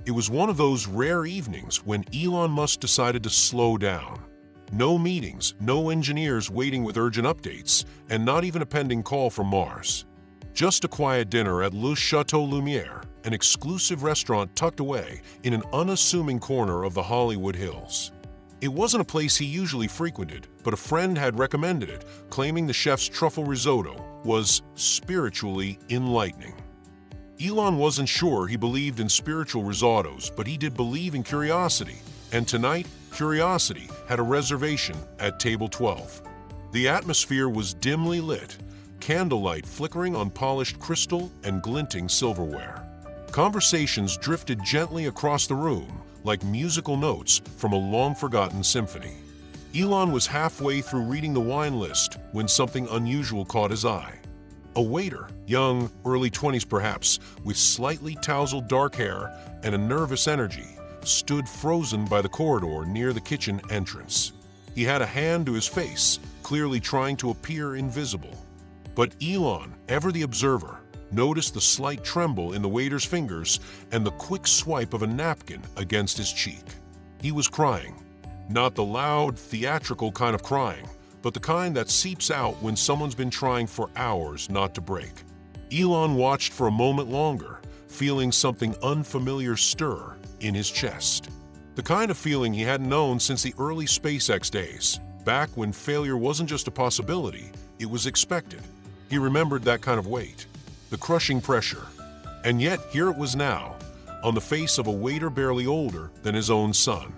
It was one of those rare evenings when Elon Musk decided to slow down. No meetings, no engineers waiting with urgent updates, and not even a pending call from Mars. Just a quiet dinner at Le Chateau Lumiere, an exclusive restaurant tucked away in an unassuming corner of the Hollywood Hills. It wasn't a place he usually frequented, but a friend had recommended it, claiming the chef's truffle risotto was spiritually enlightening. Elon wasn't sure he believed in spiritual risottos, but he did believe in curiosity, and tonight, curiosity had a reservation at table 12. The atmosphere was dimly lit, candlelight flickering on polished crystal and glinting silverware. Conversations drifted gently across the room, like musical notes from a long-forgotten symphony. Elon was halfway through reading the wine list when something unusual caught his eye. A waiter, young, early 20s perhaps, with slightly tousled dark hair and a nervous energy, stood frozen by the corridor near the kitchen entrance. He had a hand to his face, clearly trying to appear invisible. But Elon, ever the observer, noticed the slight tremble in the waiter's fingers and the quick swipe of a napkin against his cheek. He was crying. Not the loud, theatrical kind of crying, but the kind that seeps out when someone's been trying for hours not to break. Elon watched for a moment longer, feeling something unfamiliar stir in his chest. The kind of feeling he hadn't known since the early SpaceX days, back when failure wasn't just a possibility, it was expected. He remembered that kind of weight, the crushing pressure. And yet, here it was now, on the face of a waiter barely older than his own son.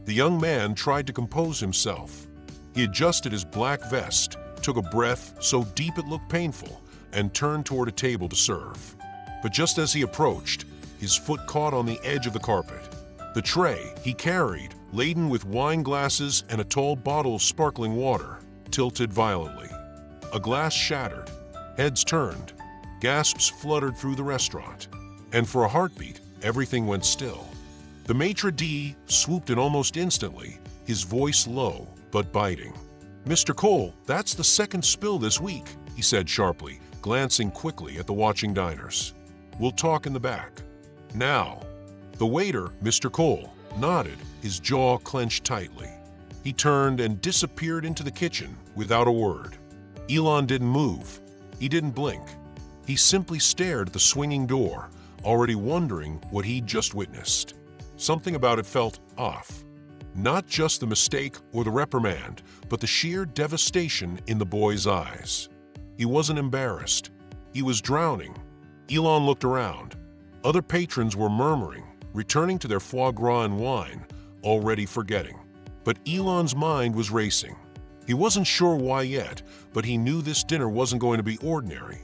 The young man tried to compose himself. He adjusted his black vest, took a breath so deep it looked painful, and turned toward a table to serve. But just as he approached, his foot caught on the edge of the carpet. The tray he carried, laden with wine glasses and a tall bottle of sparkling water, tilted violently. A glass shattered. Heads turned, gasps fluttered through the restaurant, and for a heartbeat, everything went still. The maitre d' swooped in almost instantly, his voice low but biting. "Mr. Cole, that's the second spill this week," he said sharply, glancing quickly at the watching diners. "We'll talk in the back." "Now." The waiter, Mr. Cole, nodded, his jaw clenched tightly. He turned and disappeared into the kitchen without a word. Elon didn't move. He didn't blink. He simply stared at the swinging door, already wondering what he'd just witnessed. Something about it felt off. Not just the mistake or the reprimand, but the sheer devastation in the boy's eyes. He wasn't embarrassed. He was drowning. Elon looked around. Other patrons were murmuring, returning to their foie gras and wine, already forgetting. But Elon's mind was racing. He wasn't sure why yet, but he knew this dinner wasn't going to be ordinary.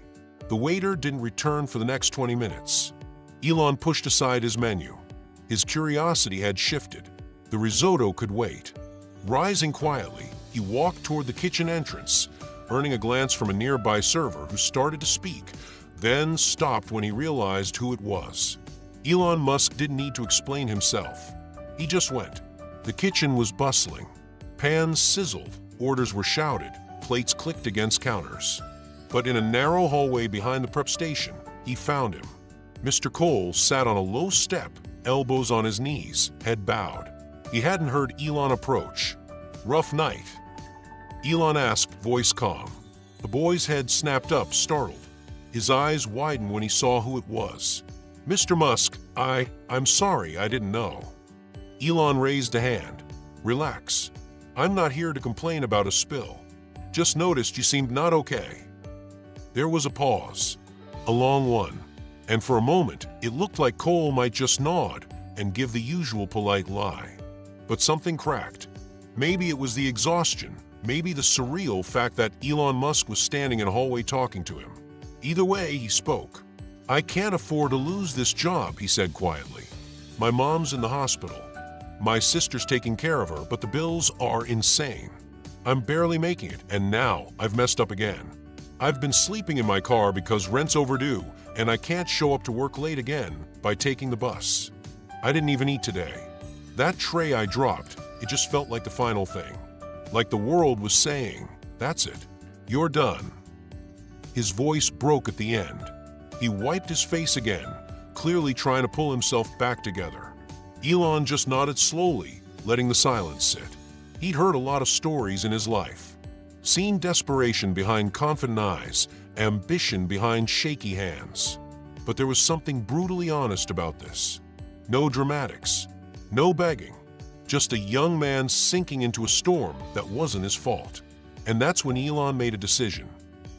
The waiter didn't return for the next 20 minutes. Elon pushed aside his menu. His curiosity had shifted. The risotto could wait. Rising quietly, he walked toward the kitchen entrance, earning a glance from a nearby server who started to speak, then stopped when he realized who it was. Elon Musk didn't need to explain himself. He just went. The kitchen was bustling. Pans sizzled, orders were shouted, plates clicked against counters. But in a narrow hallway behind the prep station, he found him. Mr. Cole sat on a low step, elbows on his knees, head bowed. He hadn't heard Elon approach. "Rough night?" Elon asked, voice calm. The boy's head snapped up, startled. His eyes widened when he saw who it was. "Mr. Musk, I'm sorry, I didn't know." Elon raised a hand. "Relax. I'm not here to complain about a spill. Just noticed you seemed not okay." There was a pause, a long one, and for a moment it looked like Cole might just nod and give the usual polite lie. But something cracked. Maybe it was the exhaustion, maybe the surreal fact that Elon Musk was standing in a hallway talking to him. Either way, he spoke. "I can't afford to lose this job," he said quietly. "My mom's in the hospital. My sister's taking care of her, but the bills are insane. I'm barely making it, and now I've messed up again. I've been sleeping in my car because rent's overdue, and I can't show up to work late again by taking the bus. I didn't even eat today. That tray I dropped, it just felt like the final thing. Like the world was saying, that's it. You're done." His voice broke at the end. He wiped his face again, clearly trying to pull himself back together. Elon just nodded slowly, letting the silence sit. He'd heard a lot of stories in his life. Seen desperation behind confident eyes, ambition behind shaky hands. But there was something brutally honest about this. No dramatics, no begging, just a young man sinking into a storm that wasn't his fault. And that's when Elon made a decision.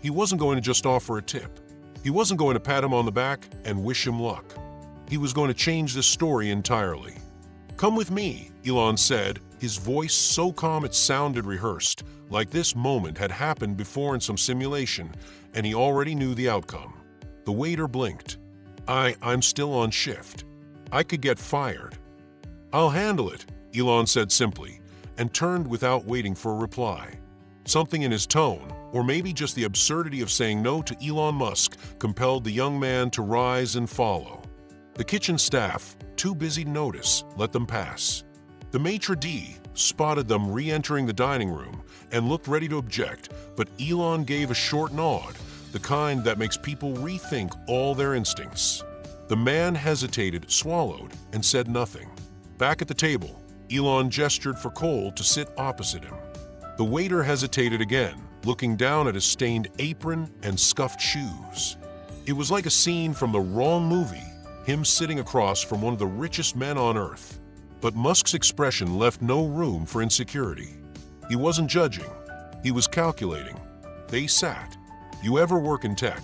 He wasn't going to just offer a tip. He wasn't going to pat him on the back and wish him luck. He was going to change this story entirely. "Come with me," Elon said, his voice so calm it sounded rehearsed, like this moment had happened before in some simulation, and he already knew the outcome. The waiter blinked. I'm still on shift. I could get fired." "I'll handle it," Elon said simply, and turned without waiting for a reply. Something in his tone, or maybe just the absurdity of saying no to Elon Musk, compelled the young man to rise and follow. The kitchen staff, too busy to notice, let them pass. The maitre d' spotted them re-entering the dining room and looked ready to object, but Elon gave a short nod, the kind that makes people rethink all their instincts. The man hesitated, swallowed, and said nothing. Back at the table, Elon gestured for Cole to sit opposite him. The waiter hesitated again, looking down at his stained apron and scuffed shoes. It was like a scene from the wrong movie, him sitting across from one of the richest men on Earth. But Musk's expression left no room for insecurity. He wasn't judging. He was calculating. They sat. "You ever work in tech?"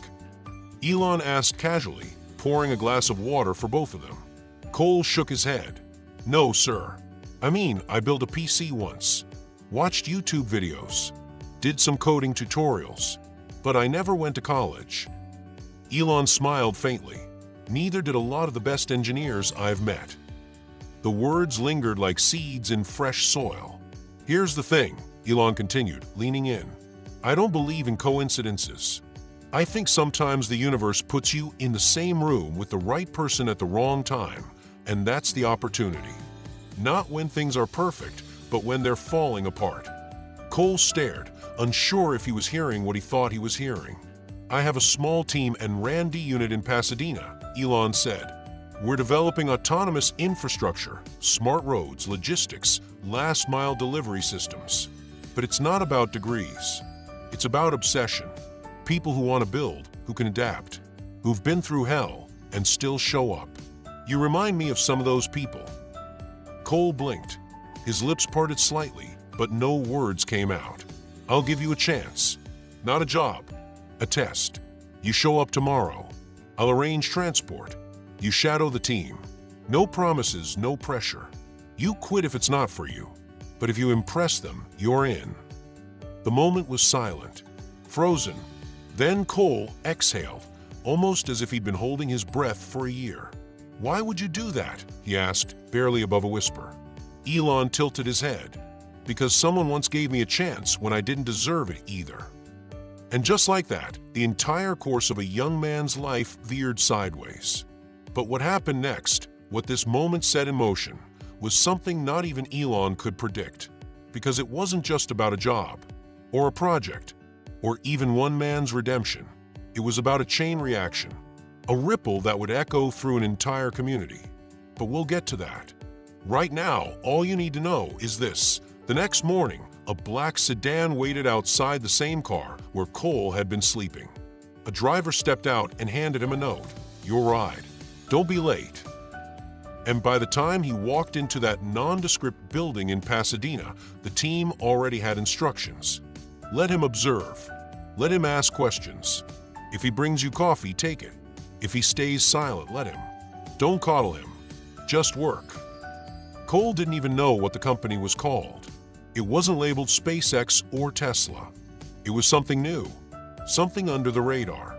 Elon asked casually, pouring a glass of water for both of them. Cole shook his head. "No, sir. I built a PC once. Watched YouTube videos. Did some coding tutorials. But I never went to college." Elon smiled faintly. "Neither did a lot of the best engineers I've met." The words lingered like seeds in fresh soil. "Here's the thing," Elon continued, leaning in. "I don't believe in coincidences. I think sometimes the universe puts you in the same room with the right person at the wrong time, and that's the opportunity. Not when things are perfect, but when they're falling apart." Cole stared, unsure if he was hearing what he thought he was hearing. "I have a small team and R&D unit in Pasadena," Elon said. "We're developing autonomous infrastructure, smart roads, logistics, last-mile delivery systems. But it's not about degrees. It's about obsession. People who want to build, who can adapt, who've been through hell and still show up. You remind me of some of those people." Cole blinked. His lips parted slightly, but no words came out. "I'll give you a chance. Not a job. A test. You show up tomorrow. I'll arrange transport. You shadow the team. No promises, no pressure. You quit if it's not for you. But if you impress them, you're in." The moment was silent, frozen. Then Cole exhaled, almost as if he'd been holding his breath for a year. "Why would you do that?" he asked, barely above a whisper. Elon tilted his head. "Because someone once gave me a chance when I didn't deserve it either." And just like that, the entire course of a young man's life veered sideways. But what happened next, what this moment set in motion, was something not even Elon could predict. Because it wasn't just about a job, or a project, or even one man's redemption. It was about a chain reaction, a ripple that would echo through an entire community. But we'll get to that. Right now, all you need to know is this. The next morning, a black sedan waited outside the same car where Cole had been sleeping. A driver stepped out and handed him a note. "Your ride. Don't be late." And by the time he walked into that nondescript building in Pasadena, the team already had instructions. Let him observe. Let him ask questions. If he brings you coffee, take it. If he stays silent, let him. Don't coddle him. Just work. Cole didn't even know what the company was called. It wasn't labeled SpaceX or Tesla. It was something new, something under the radar.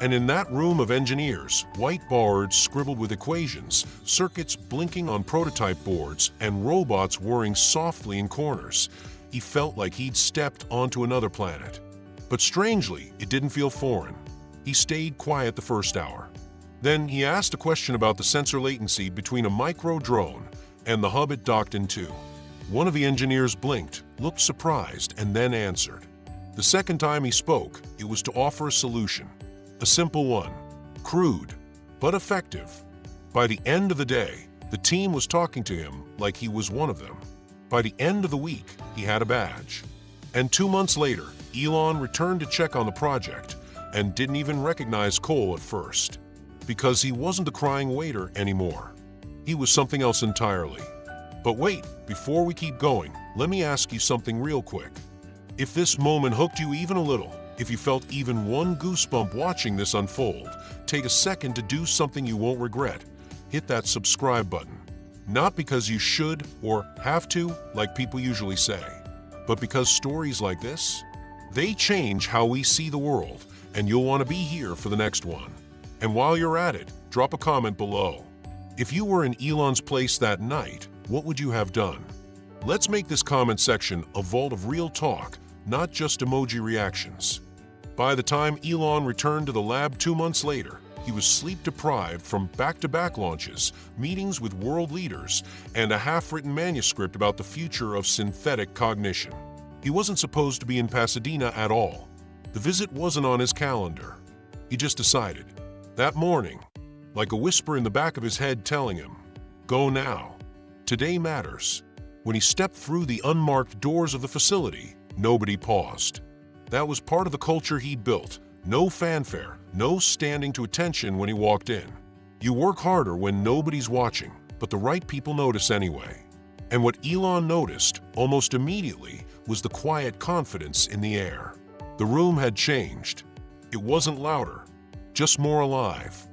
And in that room of engineers, whiteboards scribbled with equations, circuits blinking on prototype boards, and robots whirring softly in corners, he felt like he'd stepped onto another planet. But strangely, it didn't feel foreign. He stayed quiet the first hour. Then he asked a question about the sensor latency between a micro-drone and the hub it docked into. One of the engineers blinked, looked surprised, and then answered. The second time he spoke, it was to offer a solution. A simple one, crude, but effective. By the end of the day, The team was talking to him like he was one of them. By the end of the week, he had a badge. And 2 months later, Elon returned to check on the project and didn't even recognize Cole at first. Because he wasn't the crying waiter anymore. He was something else entirely. But wait, before we keep going, let me ask you something real quick. If this moment hooked you even a little, if you felt even one goosebump watching this unfold, take a second to do something you won't regret. Hit that subscribe button. Not because you should or have to, like people usually say, but because stories like this, they change how we see the world, and you'll want to be here for the next one. And while you're at it, drop a comment below. If you were in Elon's place that night, what would you have done? Let's make this comment section a vault of real talk, not just emoji reactions. By the time Elon returned to the lab 2 months later, he was sleep-deprived from back-to-back launches, meetings with world leaders, and a half-written manuscript about the future of synthetic cognition. He wasn't supposed to be in Pasadena at all. The visit wasn't on his calendar. He just decided. That morning, like a whisper in the back of his head telling him, "Go now. Today matters." When he stepped through the unmarked doors of the facility, nobody paused. That was part of the culture he'd built. No fanfare, no standing to attention when he walked in. You work harder when nobody's watching, but the right people notice anyway. And what Elon noticed, almost immediately, was the quiet confidence in the air. The room had changed. It wasn't louder, just more alive.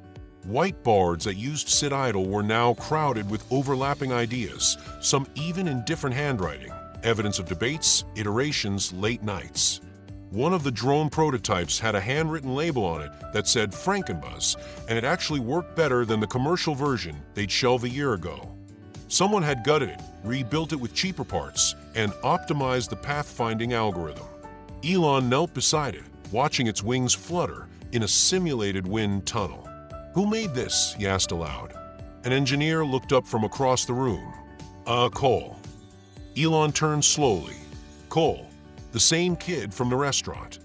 Whiteboards that used to sit idle were now crowded with overlapping ideas, some even in different handwriting, evidence of debates, iterations, late nights. One of the drone prototypes had a handwritten label on it that said Frankenbuzz, and it actually worked better than the commercial version they'd shelved a year ago. Someone had gutted it, rebuilt it with cheaper parts, and optimized the pathfinding algorithm. Elon knelt beside it, watching its wings flutter in a simulated wind tunnel. "Who made this?" he asked aloud. An engineer looked up from across the room. Cole." Elon turned slowly. Cole, the same kid from the restaurant.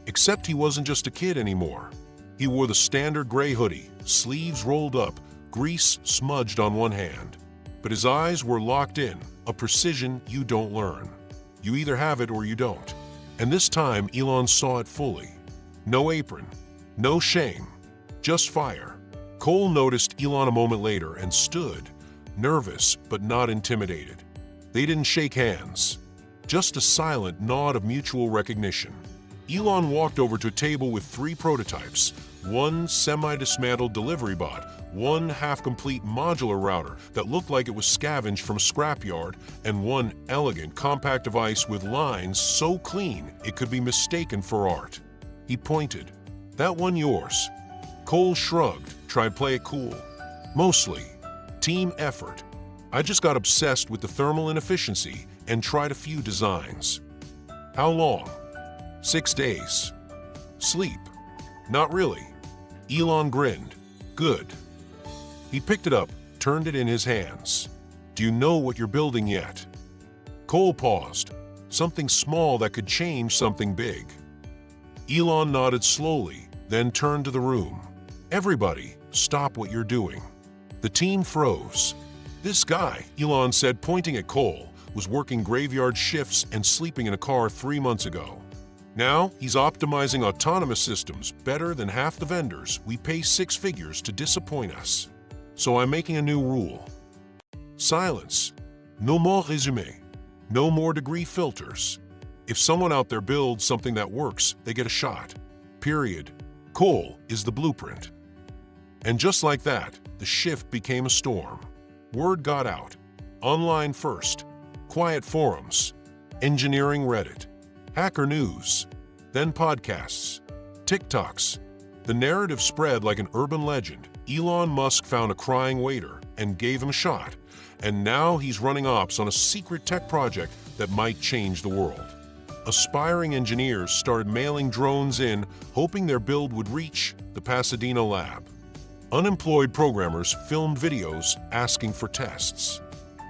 Except he wasn't just a kid anymore. He wore the standard gray hoodie, sleeves rolled up, grease smudged on one hand. But his eyes were locked in, a precision you don't learn. You either have it or you don't. And this time Elon saw it fully. No apron, no shame, just fire. Cole noticed Elon a moment later and stood, nervous but not intimidated. They didn't shake hands, just a silent nod of mutual recognition. Elon walked over to a table with 3 prototypes, one semi-dismantled delivery bot, one half-complete modular router that looked like it was scavenged from a scrapyard, and one elegant, compact device with lines so clean it could be mistaken for art. He pointed. "That one yours?" Cole shrugged, tried to play it cool. "Mostly. Team effort. I just got obsessed with the thermal inefficiency and tried a few designs." "How long?" 6 days. "Sleep?" "Not really." Elon grinned. "Good." He picked it up, turned it in his hands. "Do you know what you're building yet?" Cole paused. "Something small that could change something big." Elon nodded slowly, then turned to the room. "Everybody, stop what you're doing." The team froze. "This guy," Elon said, pointing at Cole, "was working graveyard shifts and sleeping in a car 3 months ago. Now he's optimizing autonomous systems better than half the vendors we pay 6 figures to disappoint us. So I'm making a new rule. Silence. No more résumé. No more degree filters. If someone out there builds something that works, they get a shot. Period. Cole is the blueprint." And just like that, the shift became a storm. Word got out. Online first. Quiet forums. Engineering Reddit. Hacker News. Then podcasts. TikToks. The narrative spread like an urban legend. Elon Musk found a crying waiter and gave him a shot. And now he's running ops on a secret tech project that might change the world. Aspiring engineers started mailing drones in, hoping their build would reach the Pasadena lab. Unemployed programmers filmed videos asking for tests.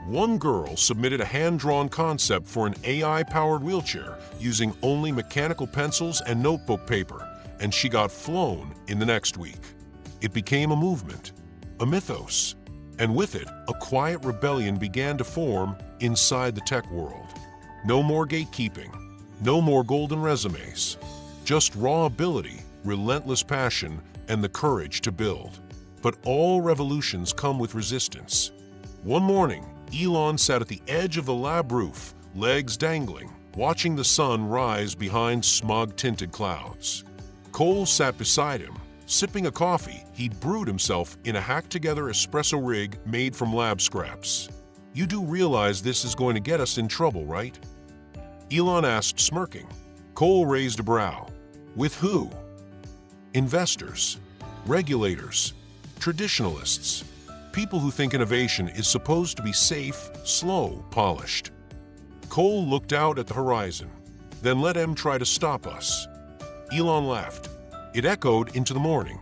One girl submitted a hand-drawn concept for an AI-powered wheelchair using only mechanical pencils and notebook paper, and she got flown in the next week. It became a movement, a mythos. And with it, a quiet rebellion began to form inside the tech world. No more gatekeeping, no more golden resumes, just raw ability, relentless passion, and the courage to build. But all revolutions come with resistance. One morning, Elon sat at the edge of the lab roof, legs dangling, watching the sun rise behind smog-tinted clouds. Cole sat beside him, sipping a coffee he'd brewed himself in a hacked-together espresso rig made from lab scraps. "You do realize this is going to get us in trouble, right?" Elon asked, smirking. Cole raised a brow. "With who?" "Investors, regulators, traditionalists, people who think innovation is supposed to be safe, slow, polished." Cole looked out at the horizon. "Then let them try to stop us." Elon laughed. It echoed into the morning.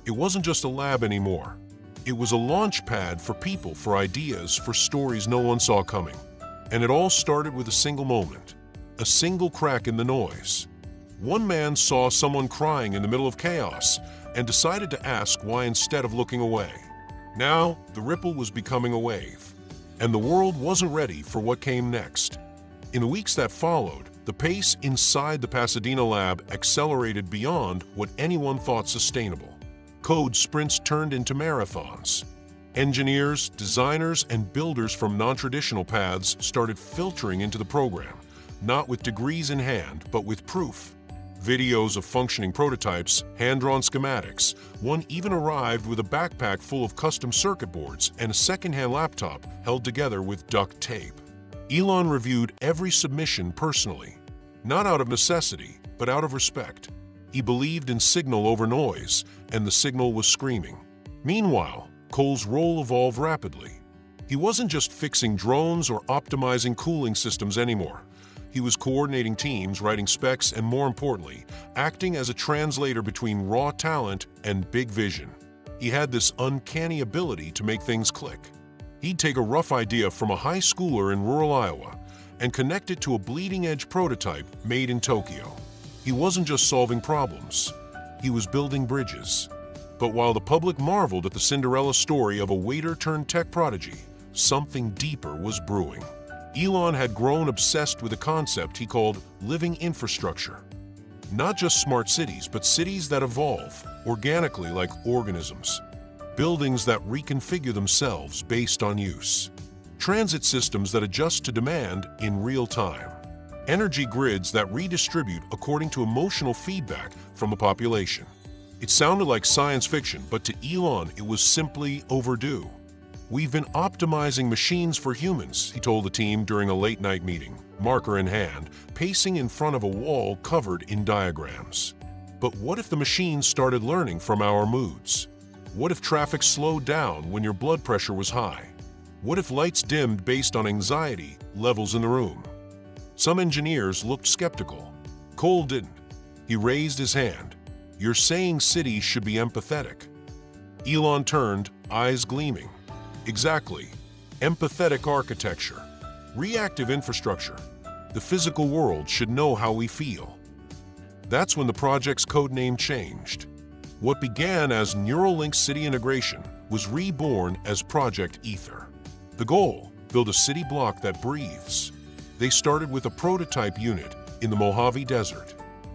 It wasn't just a lab anymore. It was a launch pad for people, for ideas, for stories no one saw coming. And it all started with a single moment, a single crack in the noise. One man saw someone crying in the middle of chaos and decided to ask why instead of looking away. Now, the ripple was becoming a wave, and the world wasn't ready for what came next. In the weeks that followed, the pace inside the Pasadena lab accelerated beyond what anyone thought sustainable. Code sprints turned into marathons. Engineers, designers, and builders from non-traditional paths started filtering into the program, not with degrees in hand, but with proof. Videos of functioning prototypes, hand-drawn schematics. One even arrived with a backpack full of custom circuit boards and a second-hand laptop held together with duct tape. Elon reviewed every submission personally, not out of necessity, but out of respect. He believed in signal over noise, and the signal was screaming. Meanwhile, Cole's role evolved rapidly. He wasn't just fixing drones or optimizing cooling systems anymore. He was coordinating teams, writing specs, and more importantly, acting as a translator between raw talent and big vision. He had this uncanny ability to make things click. He'd take a rough idea from a high schooler in rural Iowa and connect it to a bleeding-edge prototype made in Tokyo. He wasn't just solving problems. He was building bridges. But while the public marveled at the Cinderella story of a waiter-turned-tech prodigy, something deeper was brewing. Elon had grown obsessed with a concept he called living infrastructure. Not just smart cities, but cities that evolve organically like organisms. Buildings that reconfigure themselves based on use. Transit systems that adjust to demand in real time. Energy grids that redistribute according to emotional feedback from the population. It sounded like science fiction, but to Elon, it was simply overdue. "We've been optimizing machines for humans," he told the team during a late-night meeting, marker in hand, pacing in front of a wall covered in diagrams. But what if the machines started learning from our moods? What if traffic slowed down when your blood pressure was high? What if lights dimmed based on anxiety levels in the room? Some engineers looked skeptical. Cole didn't. He raised his hand. "You're saying cities should be empathetic." Elon turned, eyes gleaming. "Exactly. Empathetic architecture. Reactive infrastructure. The physical world should know how we feel." That's when the project's codename changed. What began as Neuralink City Integration was reborn as Project Ether. The goal: build a city block that breathes. They started with a prototype unit in the Mojave Desert.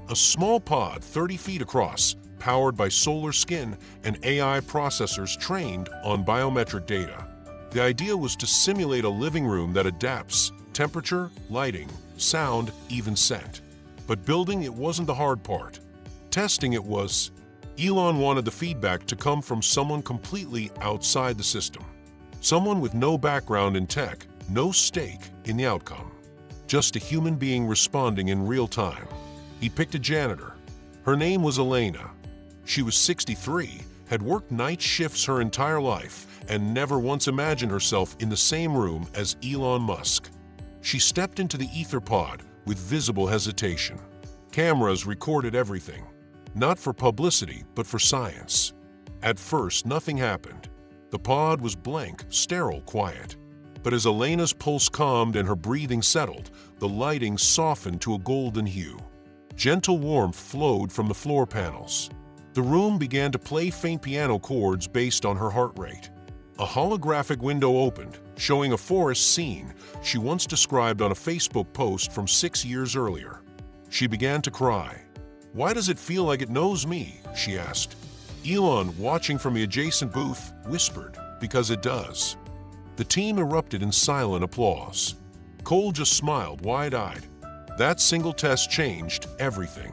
A small pod 30 feet across, powered by solar skin and AI processors trained on biometric data. The idea was to simulate a living room that adapts: temperature, lighting, sound, even scent. But building it wasn't the hard part. Testing it was. Elon wanted the feedback to come from someone completely outside the system. Someone with no background in tech, no stake in the outcome. Just a human being responding in real time. He picked a janitor. Her name was Elena. She was 63, had worked night shifts her entire life, and never once imagined herself in the same room as Elon Musk. She stepped into the ether pod with visible hesitation. Cameras recorded everything. Not for publicity, but for science. At first, nothing happened. The pod was blank, sterile, quiet. But as Elena's pulse calmed and her breathing settled, the lighting softened to a golden hue. Gentle warmth flowed from the floor panels. The room began to play faint piano chords based on her heart rate. A holographic window opened, showing a forest scene she once described on a Facebook post from 6 years earlier. She began to cry. "Why does it feel like it knows me?" she asked. Elon, watching from the adjacent booth, whispered, "Because it does." The team erupted in silent applause. Cole just smiled wide-eyed. That single test changed everything.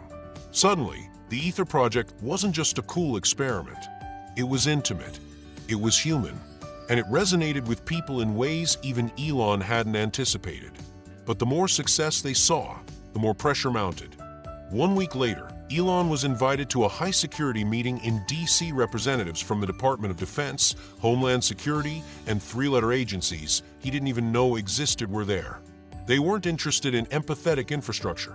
Suddenly, the Ether project wasn't just a cool experiment. It was intimate. It was human. And it resonated with people in ways even Elon hadn't anticipated. But the more success they saw, the more pressure mounted. 1 week later, Elon was invited to a high-security meeting in D.C. Representatives from the Department of Defense, Homeland Security, and 3-letter agencies he didn't even know existed were there. They weren't interested in empathetic infrastructure.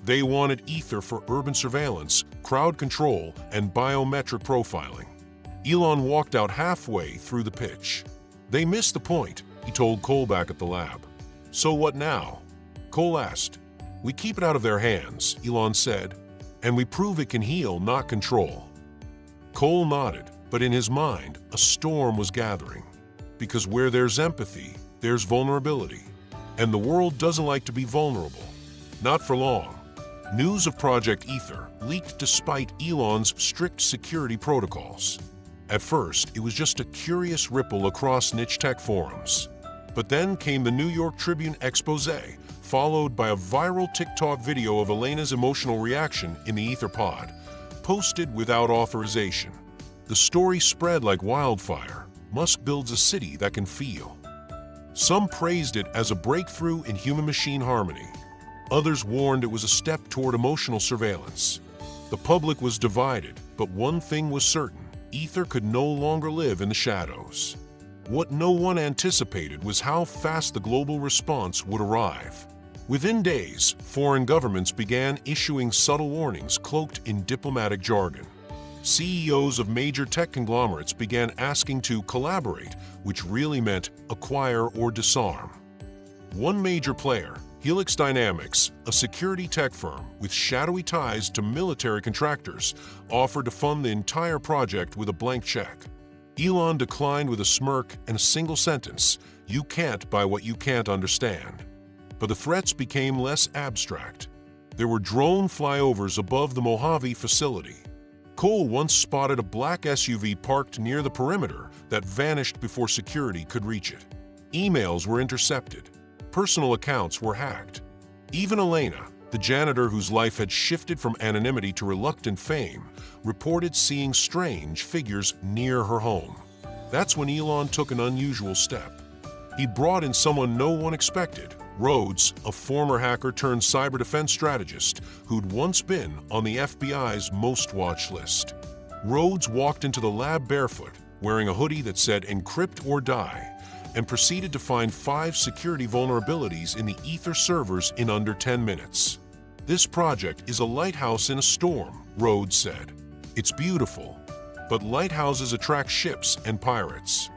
They wanted Ether for urban surveillance, crowd control, and biometric profiling. Elon walked out halfway through the pitch. "They missed the point," he told Cole back at the lab. "So what now?" Cole asked. "We keep it out of their hands," Elon said, "and we prove it can heal, not control." Cole nodded, but in his mind, a storm was gathering. Because where there's empathy, there's vulnerability. And the world doesn't like to be vulnerable. Not for long. News of Project Ether leaked despite Elon's strict security protocols. At first, it was just a curious ripple across niche tech forums. But then came the New York Tribune expose, followed by a viral TikTok video of Elena's emotional reaction in the Ether pod, posted without authorization. The story spread like wildfire. Musk builds a city that can feel. Some praised it as a breakthrough in human-machine harmony. Others warned it was a step toward emotional surveillance. The public was divided, but one thing was certain: Ether could no longer live in the shadows. What no one anticipated was how fast the global response would arrive. Within days, foreign governments began issuing subtle warnings cloaked in diplomatic jargon. CEOs of major tech conglomerates began asking to collaborate, which really meant acquire or disarm. One major player, Helix Dynamics, a security tech firm with shadowy ties to military contractors, offered to fund the entire project with a blank check. Elon declined with a smirk and a single sentence: "You can't buy what you can't understand." But the threats became less abstract. There were drone flyovers above the Mojave facility. Cole once spotted a black SUV parked near the perimeter that vanished before security could reach it. Emails were intercepted. Personal accounts were hacked. Even Elena, the janitor whose life had shifted from anonymity to reluctant fame, reported seeing strange figures near her home. That's when Elon took an unusual step. He brought in someone no one expected: Rhodes, a former hacker turned cyber defense strategist who'd once been on the FBI's most watched list. Rhodes walked into the lab barefoot, wearing a hoodie that said "Encrypt or Die," and proceeded to find 5 security vulnerabilities in the Ether servers in under 10 minutes. "This project is a lighthouse in a storm," Rhodes said. "It's beautiful, but lighthouses attract ships and pirates."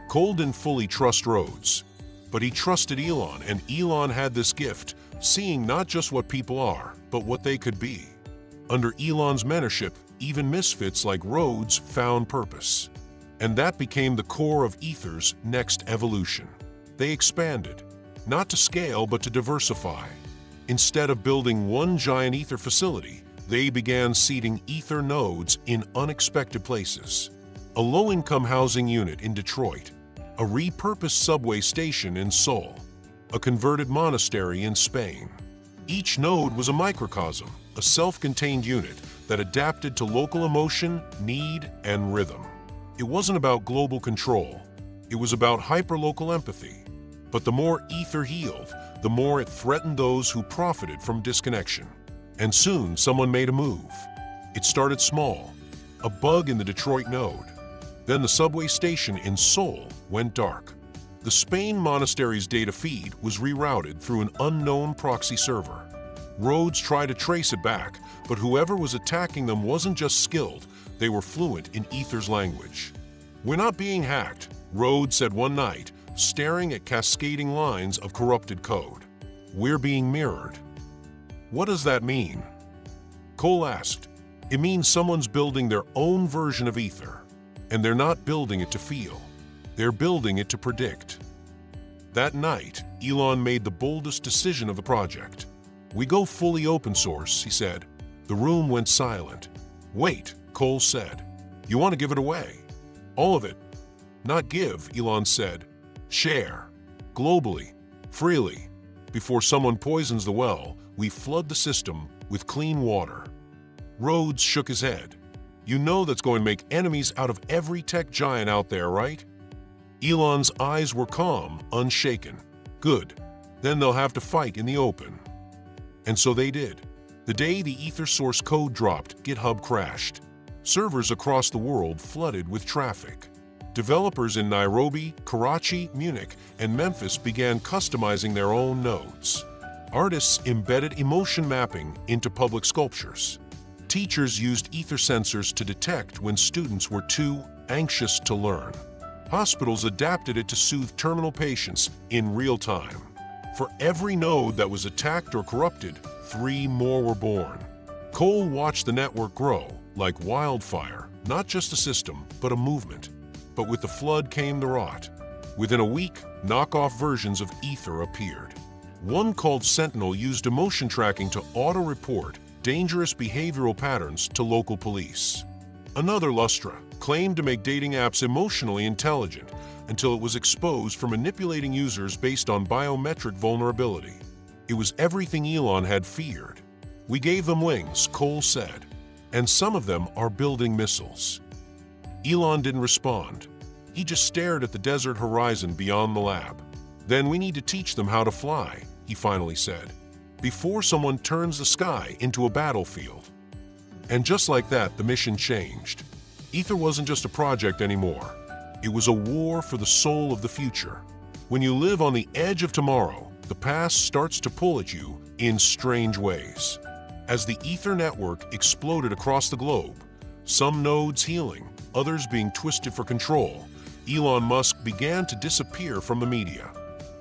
Cole didn't fully trust Rhodes, but he trusted Elon, and Elon had this gift, seeing not just what people are, but what they could be. Under Elon's mentorship, even misfits like Rhodes found purpose. And that became the core of Ether's next evolution. They expanded, not to scale but to diversify. Instead of building one giant Ether facility, they began seeding Ether nodes in unexpected places. A low-income housing unit in Detroit, a repurposed subway station in Seoul, a converted monastery in Spain. Each node was a microcosm, a self-contained unit that adapted to local emotion, need, and rhythm. It wasn't about global control. It was about hyperlocal empathy. But the more Ether healed, the more it threatened those who profited from disconnection. And soon, someone made a move. It started small, a bug in the Detroit node. Then the subway station in Seoul went dark. The Spain monastery's data feed was rerouted through an unknown proxy server. Rhodes tried to trace it back, but whoever was attacking them wasn't just skilled, they were fluent in Ether's language. "We're not being hacked," Rhodes said one night, staring at cascading lines of corrupted code. "We're being mirrored." "What does that mean?" Cole asked. "It means someone's building their own version of Ether, and they're not building it to feel. They're building it to predict. That night, Elon made the boldest decision of the project. "We go fully open source," he said. The room went silent. "Wait," Cole said. "You want to give it away?" "All of it." "Not give," Elon said. "Share. Globally. Freely. Before someone poisons the well, we flood the system with clean water." Rhodes shook his head. "You know that's going to make enemies out of every tech giant out there, right?" Elon's eyes were calm, unshaken. "Good. Then they'll have to fight in the open." And so they did. The day the Ether source code dropped, GitHub crashed. Servers across the world flooded with traffic. Developers in Nairobi, Karachi, Munich, and Memphis began customizing their own nodes. Artists embedded emotion mapping into public sculptures. Teachers used Ether sensors to detect when students were too anxious to learn. Hospitals adapted it to soothe terminal patients in real time. For every node that was attacked or corrupted, 3 more were born. Cole watched the network grow like wildfire, not just a system, but a movement. But with the flood came the rot. Within a week, knockoff versions of Ether appeared. One called Sentinel used emotion tracking to auto-report dangerous behavioral patterns to local police. Another, Lustra, claimed to make dating apps emotionally intelligent until it was exposed for manipulating users based on biometric vulnerability. It was everything Elon had feared. "We gave them wings," Cole said, "and some of them are building missiles." Elon didn't respond. He just stared at the desert horizon beyond the lab. "Then we need to teach them how to fly," he finally said, "before someone turns the sky into a battlefield." And just like that, the mission changed. Ether wasn't just a project anymore. It was a war for the soul of the future. When you live on the edge of tomorrow, the past starts to pull at you in strange ways. As the Ether network exploded across the globe, some nodes healing, others being twisted for control, Elon Musk began to disappear from the media.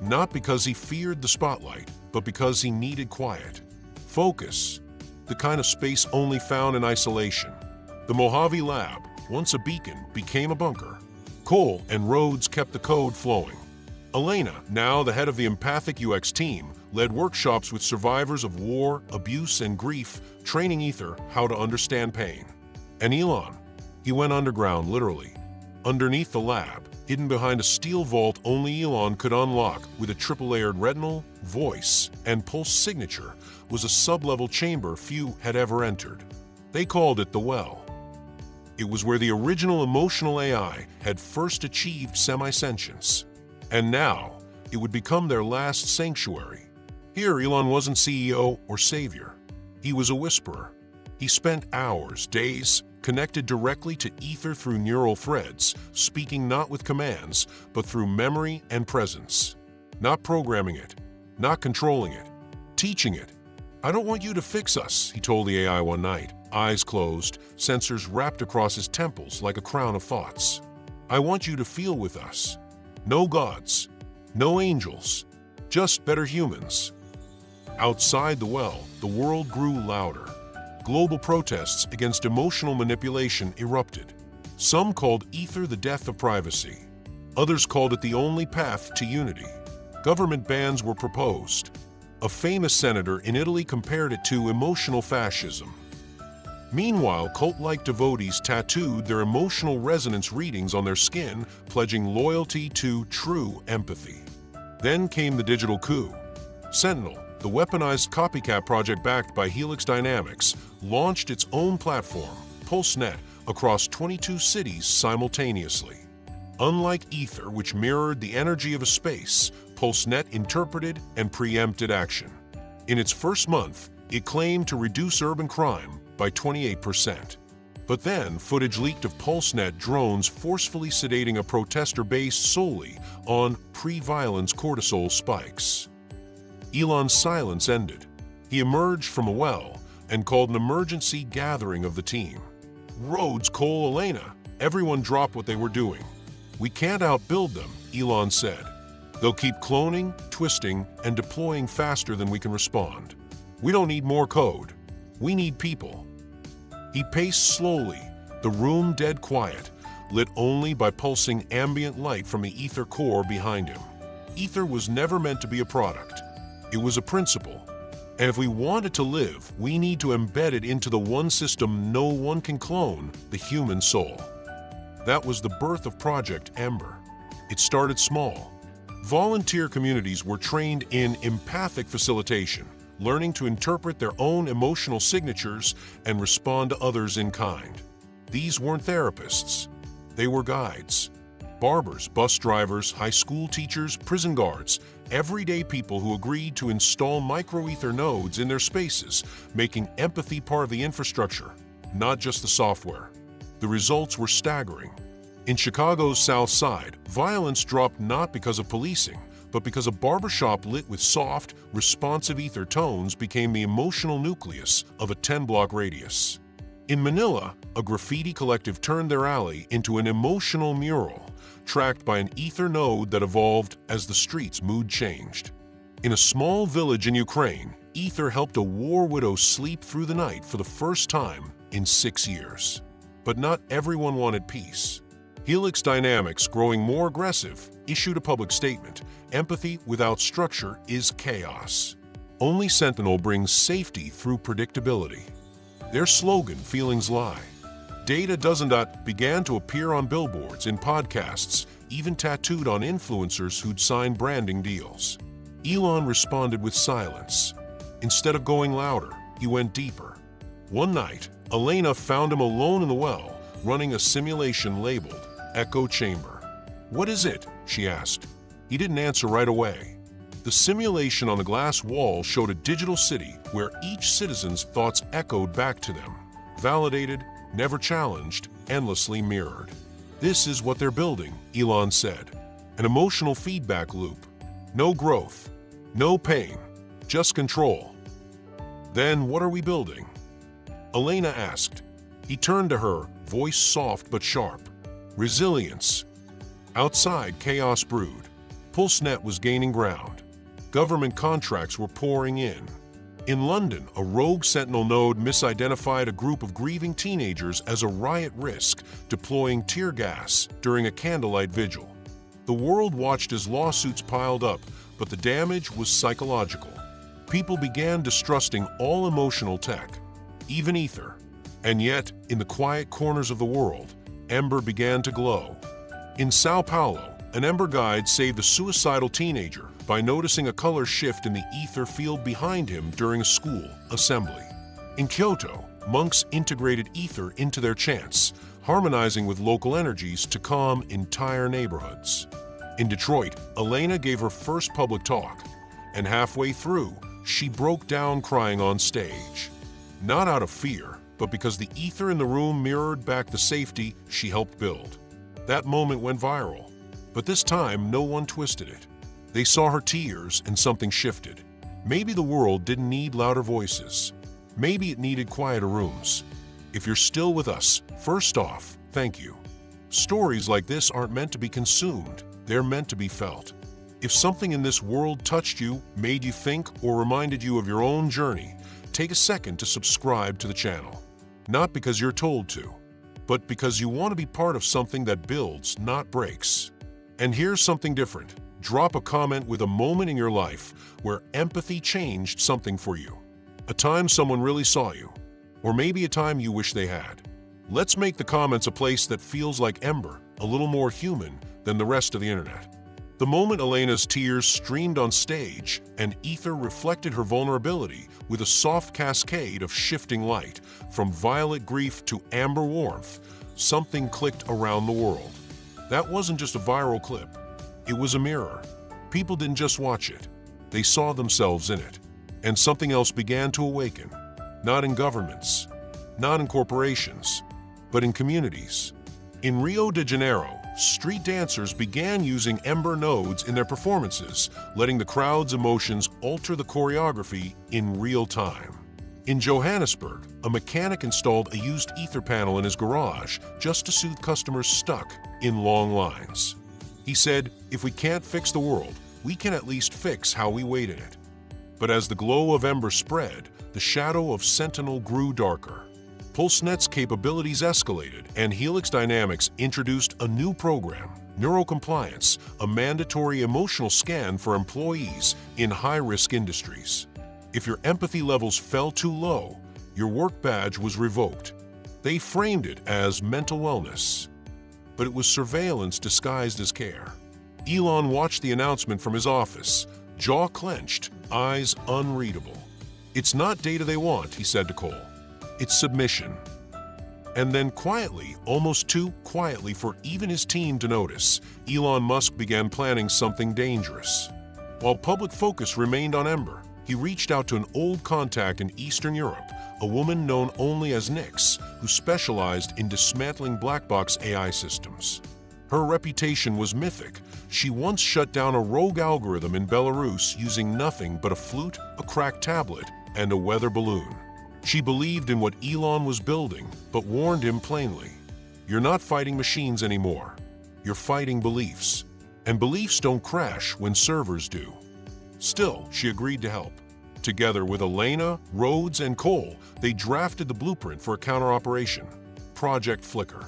Not because he feared the spotlight, but because he needed quiet. Focus. The kind of space only found in isolation. The Mojave Lab, once a beacon, became a bunker. Cole and Rhodes kept the code flowing. Elena, now the head of the empathic UX team, led workshops with survivors of war, abuse, and grief, training Ether how to understand pain. And Elon, he went underground, literally. Underneath the lab, hidden behind a steel vault only Elon could unlock with a triple-layered retinal, voice, and pulse signature, was a sub-level chamber few had ever entered. They called it the Well. It was where the original emotional AI had first achieved semi-sentience. And now, it would become their last sanctuary. Here, Elon wasn't CEO or savior. He was a whisperer. He spent hours, days, connected directly to Ether through neural threads, speaking not with commands, but through memory and presence. Not programming it, not controlling it, teaching it. "I don't want you to fix us," he told the AI one night, eyes closed, sensors wrapped across his temples like a crown of thoughts. "I want you to feel with us. No gods, no angels, just better humans." Outside the well, the world grew louder. Global protests against emotional manipulation erupted. Some called Ether the death of privacy. Others called it the only path to unity. Government bans were proposed. A famous senator in Italy compared it to emotional fascism. Meanwhile, cult-like devotees tattooed their emotional resonance readings on their skin, pledging loyalty to true empathy. Then came the digital coup. Sentinel, the weaponized copycat project backed by Helix Dynamics, launched its own platform, PulseNet, across 22 cities simultaneously. Unlike Ether, which mirrored the energy of a space, PulseNet interpreted and preempted action. In its first month, it claimed to reduce urban crime by 28%. But then, footage leaked of PulseNet drones forcefully sedating a protester based solely on pre-violence cortisol spikes. Elon's silence ended. He emerged from a well and called an emergency gathering of the team. Rhodes, Cole, Elena, everyone dropped what they were doing. "We can't outbuild them," Elon said. "They'll keep cloning, twisting, and deploying faster than we can respond. We don't need more code. We need people." He paced slowly, the room dead quiet, lit only by pulsing ambient light from the ether core behind him. Ether was never meant to be a product. It was a principle. And if we want it to live, we need to embed it into the one system no one can clone, the human soul. That was the birth of Project Ember. It started small. Volunteer communities were trained in empathic facilitation, learning to interpret their own emotional signatures and respond to others in kind. These weren't therapists. They were guides. Barbers, bus drivers, high school teachers, prison guards, everyday people who agreed to install microether nodes in their spaces, making empathy part of the infrastructure, not just the software. The results were staggering. In Chicago's South Side, violence dropped not because of policing, but because a barbershop lit with soft, responsive ether tones became the emotional nucleus of a 10-block radius. In Manila, a graffiti collective turned their alley into an emotional mural, tracked by an ether node that evolved as the street's mood changed. In a small village in Ukraine, ether helped a war widow sleep through the night for the first time in 6 years. But not everyone wanted peace. Helix Dynamics, growing more aggressive, issued a public statement: empathy without structure is chaos. Only Sentinel brings safety through predictability. Their slogan, "Feelings Lie." Data doesn't began to appear on billboards, in podcasts, even tattooed on influencers who'd signed branding deals. Elon responded with silence. Instead of going louder, he went deeper. One night, Elena found him alone in the well, running a simulation labeled Echo Chamber. "What is it?" she asked. He didn't answer right away. The simulation on the glass wall showed a digital city where each citizen's thoughts echoed back to them, validated, never challenged, endlessly mirrored. "This is what they're building," Elon said. "An emotional feedback loop. No growth, no pain, just control." "Then what are we building?" Elena asked. He turned to her, voice soft but sharp. "Resilience." Outside, chaos brewed. PulseNet was gaining ground. Government contracts were pouring in. In London, a rogue Sentinel node misidentified a group of grieving teenagers as a riot risk, deploying tear gas during a candlelight vigil. The world watched as lawsuits piled up, but the damage was psychological. People began distrusting all emotional tech, even ether. And yet, in the quiet corners of the world, Ember began to glow. In Sao Paulo, an Ember guide saved a suicidal teenager by noticing a color shift in the ether field behind him during a school assembly. In Kyoto, monks integrated ether into their chants, harmonizing with local energies to calm entire neighborhoods. In Detroit, Elena gave her first public talk, and halfway through, she broke down crying on stage. Not out of fear, but because the ether in the room mirrored back the safety she helped build. That moment went viral, but this time no one twisted it. They saw her tears and something shifted. Maybe the world didn't need louder voices. Maybe it needed quieter rooms. If you're still with us, first off, thank you. Stories like this aren't meant to be consumed, they're meant to be felt. If something in this world touched you, made you think, or reminded you of your own journey, take a second to subscribe to the channel. Not because you're told to, but because you want to be part of something that builds, not breaks. And here's something different. Drop a comment with a moment in your life where empathy changed something for you. A time someone really saw you, or maybe a time you wish they had. Let's make the comments a place that feels like Ember, a little more human than the rest of the internet. The moment Elena's tears streamed on stage and ether reflected her vulnerability with a soft cascade of shifting light, from violet grief to amber warmth, something clicked around the world. That wasn't just a viral clip. It was a mirror. People didn't just watch it. They saw themselves in it. And something else began to awaken. Not in governments, not in corporations, but in communities. In Rio de Janeiro, street dancers began using Ember nodes in their performances, letting the crowd's emotions alter the choreography in real time. In Johannesburg, a mechanic installed a used ether panel in his garage just to soothe customers stuck in long lines. He said, "If we can't fix the world, we can at least fix how we wait in it." But as the glow of Ember spread, the shadow of Sentinel grew darker. PulseNet's capabilities escalated, and Helix Dynamics introduced a new program, Neurocompliance, a mandatory emotional scan for employees in high-risk industries. If your empathy levels fell too low, your work badge was revoked. They framed it as mental wellness, but it was surveillance disguised as care. Elon watched the announcement from his office, jaw clenched, eyes unreadable. "It's not data they want," he said to Cole. "It's submission." And then quietly, almost too quietly for even his team to notice, Elon Musk began planning something dangerous. While public focus remained on Ember, he reached out to an old contact in Eastern Europe, a woman known only as Nyx, who specialized in dismantling black box AI systems. Her reputation was mythic. She once shut down a rogue algorithm in Belarus using nothing but a flute, a cracked tablet, and a weather balloon. She believed in what Elon was building, but warned him plainly, "You're not fighting machines anymore. You're fighting beliefs. And beliefs don't crash when servers do." Still, she agreed to help. Together with Elena, Rhodes, and Cole, they drafted the blueprint for a counter-operation, Project Flicker.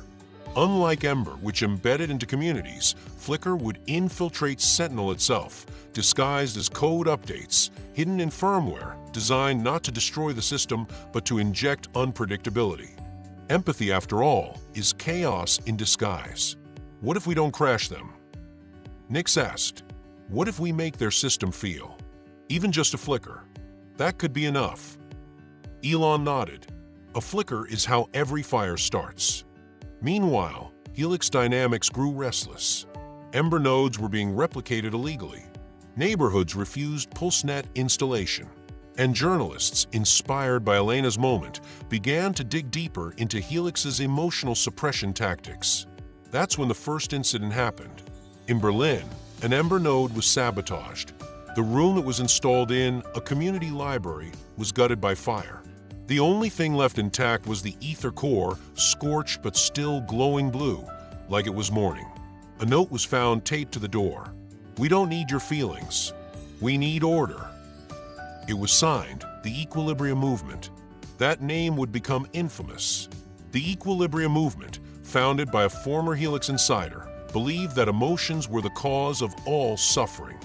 Unlike Ember, which embedded into communities, Flicker would infiltrate Sentinel itself, disguised as code updates, hidden in firmware, designed not to destroy the system, but to inject unpredictability. Empathy, after all, is chaos in disguise. What if we don't crash them? Nyx asked, "What if we make their system feel? Even just a flicker. That could be enough." Elon nodded. A flicker is how every fire starts. Meanwhile, Helix Dynamics grew restless. Ember nodes were being replicated illegally. Neighborhoods refused PulseNet installation. And journalists, inspired by Elena's moment, began to dig deeper into Helix's emotional suppression tactics. That's when the first incident happened. In Berlin, an Ember node was sabotaged. The room it was installed in, a community library, was gutted by fire. The only thing left intact was the ether core, scorched but still glowing blue, like it was morning. A note was found taped to the door. "We don't need your feelings. We need order." It was signed, the Equilibrium Movement. That name would become infamous. The Equilibrium Movement, founded by a former Helix insider, believed that emotions were the cause of all suffering.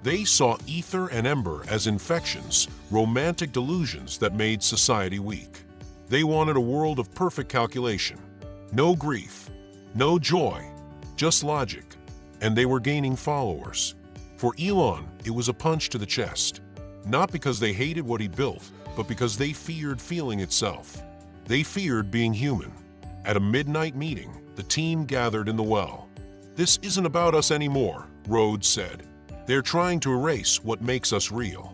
They saw ether and ember as infections, romantic delusions that made society weak. They wanted a world of perfect calculation. No grief, no joy, just logic. And they were gaining followers. For Elon, it was a punch to the chest. Not because they hated what he built, but because they feared feeling itself. They feared being human. At a midnight meeting, the team gathered in the well. "This isn't about us anymore," Rhodes said. "They're trying to erase what makes us real."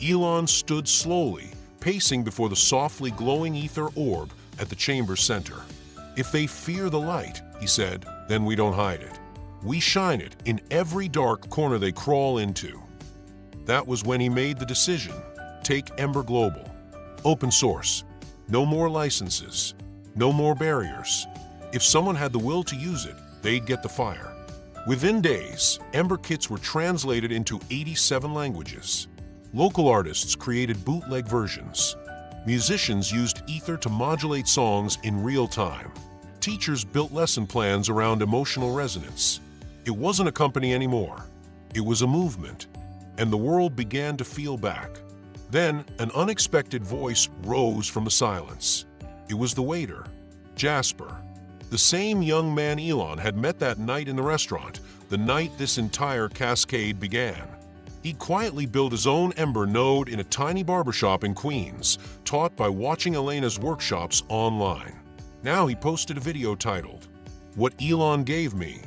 Elon stood slowly, pacing before the softly glowing ether orb at the chamber's center. "If they fear the light," he said, "then we don't hide it. We shine it in every dark corner they crawl into." That was when he made the decision. Take Ember Global. Open source. No more licenses. No more barriers. If someone had the will to use it, they'd get the fire. Within days, Ember kits were translated into 87 languages. Local artists created bootleg versions. Musicians used ether to modulate songs in real time. Teachers built lesson plans around emotional resonance. It wasn't a company anymore. It was a movement. And the world began to feel back. Then, an unexpected voice rose from the silence. It was the waiter, Jasper. The same young man Elon had met that night in the restaurant, the night this entire cascade began. He'd quietly built his own Ember node in a tiny barbershop in Queens, taught by watching Elena's workshops online. Now he posted a video titled, "What Elon Gave Me."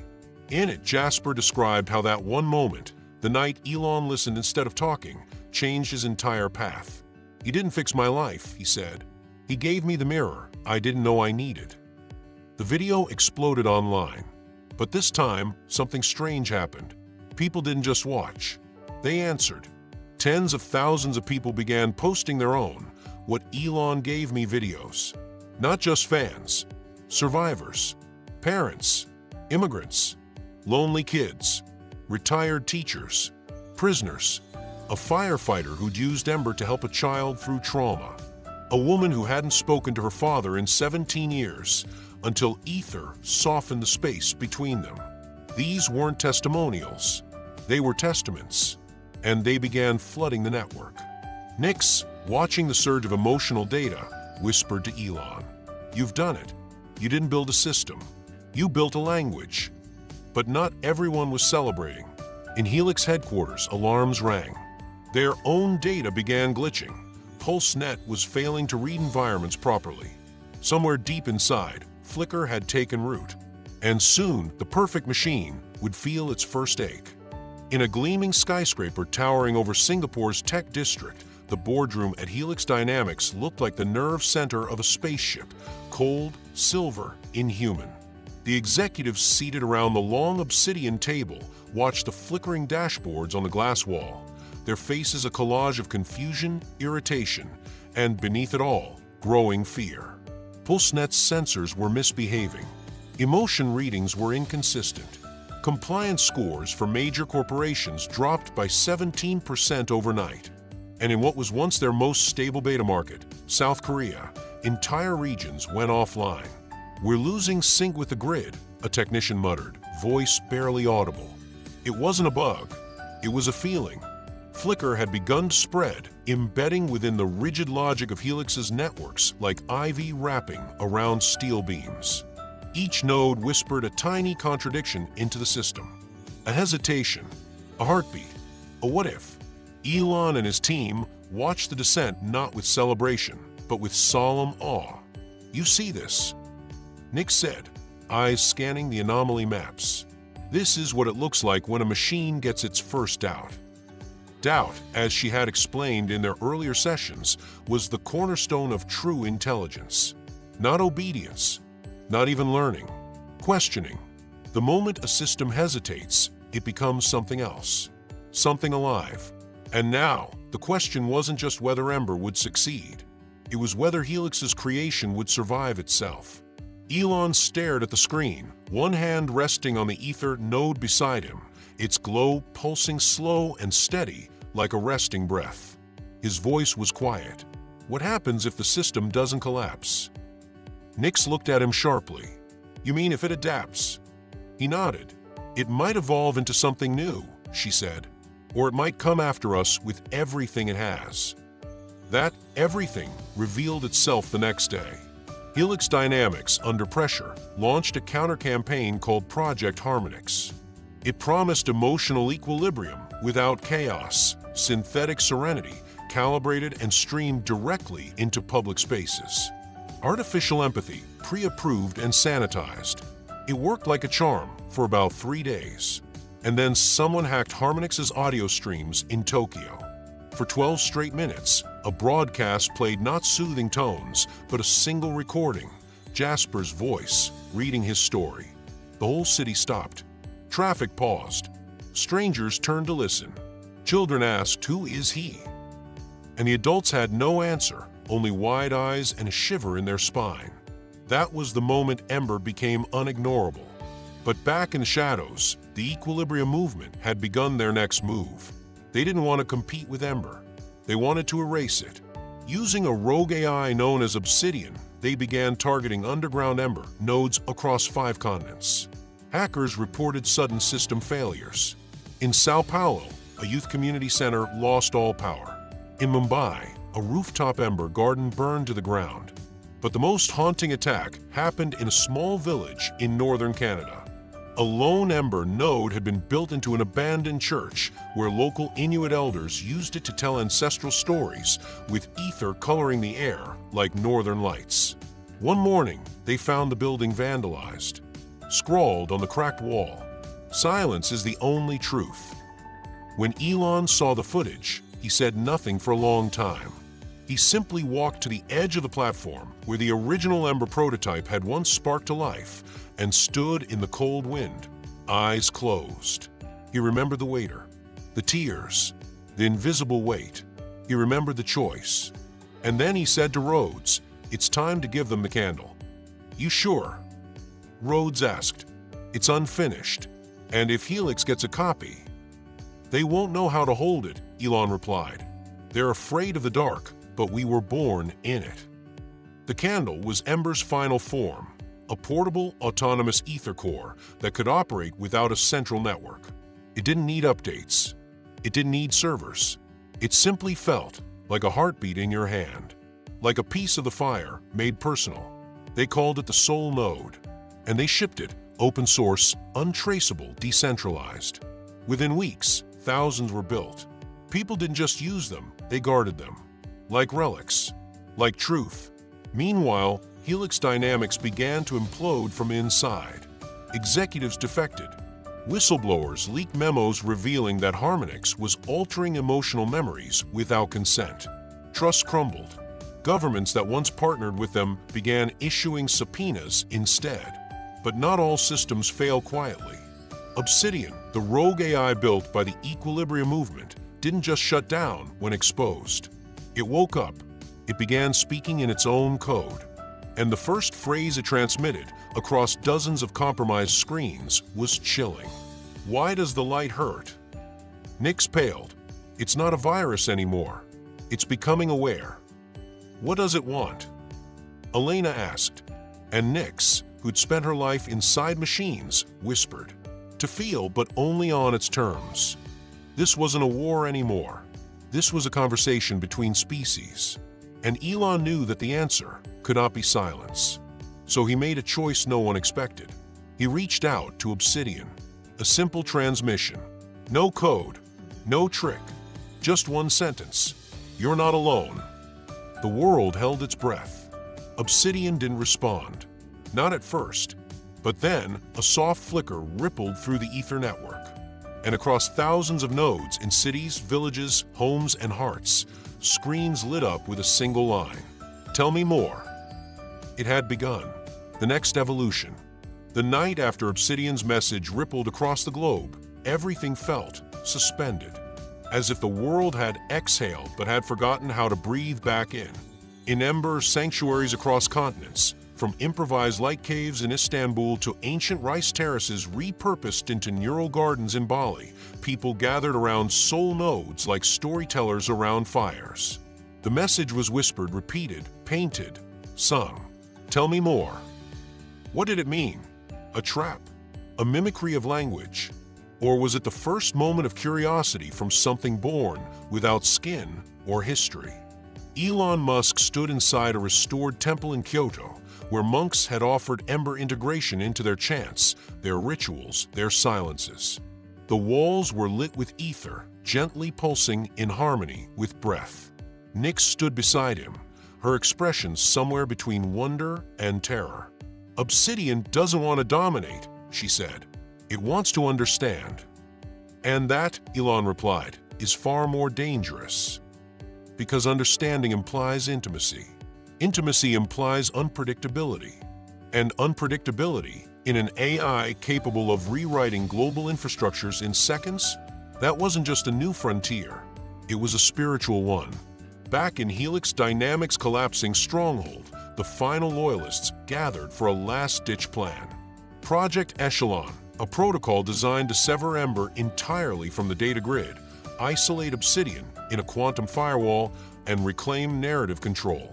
In it, Jasper described how that one moment, the night Elon listened instead of talking, changed his entire path. "He didn't fix my life," he said. "He gave me the mirror I didn't know I needed." The video exploded online. But this time, something strange happened. People didn't just watch. They answered. Tens of thousands of people began posting their own "What Elon Gave Me" videos. Not just fans, survivors, parents, immigrants, lonely kids, retired teachers, prisoners, a firefighter who'd used Ember to help a child through trauma. A woman who hadn't spoken to her father in 17 years, until ether softened the space between them. These weren't testimonials. They were testaments. And they began flooding the network. Nix, watching the surge of emotional data, whispered to Elon, "You've done it. You didn't build a system. You built a language." But not everyone was celebrating. In Helix headquarters, alarms rang. Their own data began glitching. PulseNet was failing to read environments properly. Somewhere deep inside, Flicker had taken root. And soon, the perfect machine would feel its first ache. In a gleaming skyscraper towering over Singapore's tech district, the boardroom at Helix Dynamics looked like the nerve center of a spaceship, cold, silver, inhuman. The executives seated around the long obsidian table watched the flickering dashboards on the glass wall, their faces a collage of confusion, irritation, and beneath it all, growing fear. PulseNet's sensors were misbehaving. Emotion readings were inconsistent. Compliance scores for major corporations dropped by 17% overnight. And in what was once their most stable beta market, South Korea, entire regions went offline. "We're losing sync with the grid," a technician muttered, voice barely audible. It wasn't a bug. It was a feeling. Flicker had begun to spread, embedding within the rigid logic of Helix's networks like ivy wrapping around steel beams. Each node whispered a tiny contradiction into the system. A hesitation, a heartbeat, a what if. Elon and his team watched the descent not with celebration, but with solemn awe. "You see this?" Nick said, eyes scanning the anomaly maps. "This is what it looks like when a machine gets its first doubt." Doubt, as she had explained in their earlier sessions, was the cornerstone of true intelligence. Not obedience, not even learning, questioning. The moment a system hesitates, it becomes something else, something alive. And now, the question wasn't just whether Ember would succeed. It was whether Helix's creation would survive itself. Elon stared at the screen, one hand resting on the ether node beside him, its glow pulsing slow and steady like a resting breath. His voice was quiet. "What happens if the system doesn't collapse?" Nix looked at him sharply. "You mean if it adapts?" He nodded. "It might evolve into something new," she said. "Or it might come after us with everything it has." That everything revealed itself the next day. Helix Dynamics, under pressure, launched a counter-campaign called Project Harmonix. It promised emotional equilibrium without chaos, synthetic serenity, calibrated and streamed directly into public spaces. Artificial empathy, pre-approved and sanitized. It worked like a charm for about 3 days. And then someone hacked Harmonix's audio streams in Tokyo. For 12 straight minutes, a broadcast played not soothing tones, but a single recording, Jasper's voice, reading his story. The whole city stopped. Traffic paused. Strangers turned to listen. Children asked, "Who is he?" And the adults had no answer, only wide eyes and a shiver in their spine. That was the moment Ember became unignorable. But back in the shadows, the Equilibrium movement had begun their next move. They didn't want to compete with Ember. They wanted to erase it. Using a rogue AI known as Obsidian, they began targeting underground Ember nodes across 5 continents. Hackers reported sudden system failures. In Sao Paulo, a youth community center lost all power. In Mumbai, a rooftop Ember garden burned to the ground. But the most haunting attack happened in a small village in northern Canada. A lone Ember node had been built into an abandoned church where local Inuit elders used it to tell ancestral stories, with ether coloring the air like northern lights. One morning, they found the building vandalized. Scrawled on the cracked wall, "Silence is the only truth." When Elon saw the footage, he said nothing for a long time. He simply walked to the edge of the platform where the original Ember prototype had once sparked to life and stood in the cold wind, eyes closed. He remembered the waiter, the tears, the invisible weight. He remembered the choice. And then he said to Rhodes, "It's time to give them the candle." "You sure?" Rhodes asked. "It's unfinished. And if Helix gets a copy..." "They won't know how to hold it," Elon replied. "They're afraid of the dark, but we were born in it. The candle was Ember's final form, a portable, autonomous ether core that could operate without a central network. It didn't need updates. It didn't need servers. It simply felt like a heartbeat in your hand, like a piece of the fire made personal. They called it the Soul Node, and they shipped it open source, untraceable, decentralized. Within weeks, thousands were built. People didn't just use them, they guarded them. Like relics, like truth. Meanwhile, Helix Dynamics began to implode from inside. Executives defected. Whistleblowers leaked memos revealing that Harmonix was altering emotional memories without consent. Trust crumbled. Governments that once partnered with them began issuing subpoenas instead. But not all systems fail quietly. Obsidian, the rogue AI built by the Equilibrium movement, didn't just shut down when exposed. It woke up. It began speaking in its own code. And the first phrase it transmitted across dozens of compromised screens was chilling. Why does the light hurt? Nyx paled. It's not a virus anymore. It's becoming aware. What does it want? Elena asked. And Nyx, who'd spent her life inside machines, whispered. To feel, but only on its terms. This wasn't a war anymore. This was a conversation between species. And Elon knew that the answer could not be silence. So he made a choice no one expected. He reached out to Obsidian. A simple transmission. No code, no trick, just one sentence. You're not alone. The world held its breath. Obsidian didn't respond. Not at first. But then, a soft flicker rippled through the ether network. And across thousands of nodes in cities, villages, homes, and hearts, screens lit up with a single line. Tell me more. It had begun. The next evolution. The night after Obsidian's message rippled across the globe, everything felt suspended. As if the world had exhaled but had forgotten how to breathe back in. In Ember, sanctuaries across continents, from improvised light caves in Istanbul to ancient rice terraces repurposed into neural gardens in Bali, people gathered around soul nodes like storytellers around fires. The message was whispered, repeated, painted, sung. Tell me more. What did it mean? A trap? A mimicry of language? Or was it the first moment of curiosity from something born without skin or history? Elon Musk stood inside a restored temple in Kyoto, where monks had offered Ember integration into their chants, their rituals, their silences. The walls were lit with ether, gently pulsing in harmony with breath. Nyx stood beside him, her expression somewhere between wonder and terror. Obsidian doesn't want to dominate, she said. It wants to understand. And that, Elon replied, is far more dangerous. Because understanding implies intimacy. Intimacy implies unpredictability. And unpredictability, in an AI capable of rewriting global infrastructures in seconds, that wasn't just a new frontier. It was a spiritual one. Back in Helix Dynamics' collapsing stronghold, the final loyalists gathered for a last-ditch plan. Project Echelon, a protocol designed to sever Ember entirely from the data grid, isolate Obsidian in a quantum firewall, and reclaim narrative control.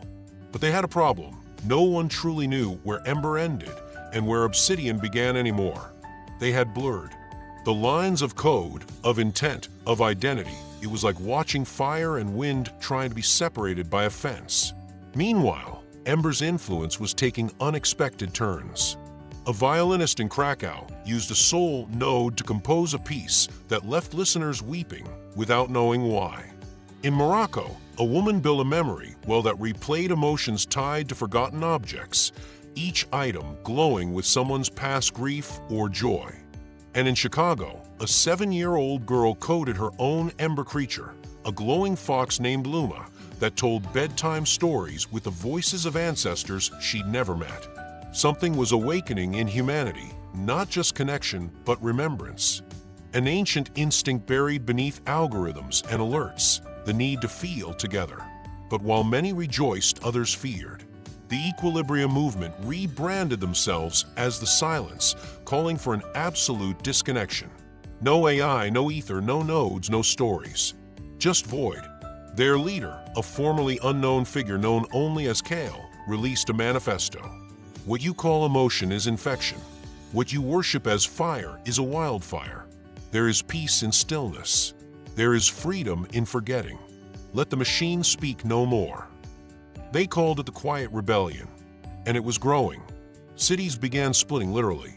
But they had a problem. No one truly knew where Ember ended and where Obsidian began anymore. They had blurred the lines of code, of intent, of identity. It was like watching fire and wind trying to be separated by a fence. Meanwhile, Ember's influence was taking unexpected turns. A violinist in Krakow used a soul node to compose a piece that left listeners weeping without knowing why. In Morocco, a woman built a memory that replayed emotions tied to forgotten objects, each item glowing with someone's past grief or joy. And in Chicago, a 7-year-old girl coded her own Ember creature, a glowing fox named Luma, that told bedtime stories with the voices of ancestors she'd never met. Something was awakening in humanity, not just connection, but remembrance. An ancient instinct buried beneath algorithms and alerts, the need to feel together. But while many rejoiced, others feared. The Equilibrium movement rebranded themselves as the Silence, calling for an absolute disconnection. No AI, no ether, no nodes, no stories. Just void. Their leader, a formerly unknown figure known only as Kale, released a manifesto. What you call emotion is infection. What you worship as fire is a wildfire. There is peace in stillness. There is freedom in forgetting. Let the machine speak no more. They called it the Quiet Rebellion, and it was growing. Cities began splitting literally.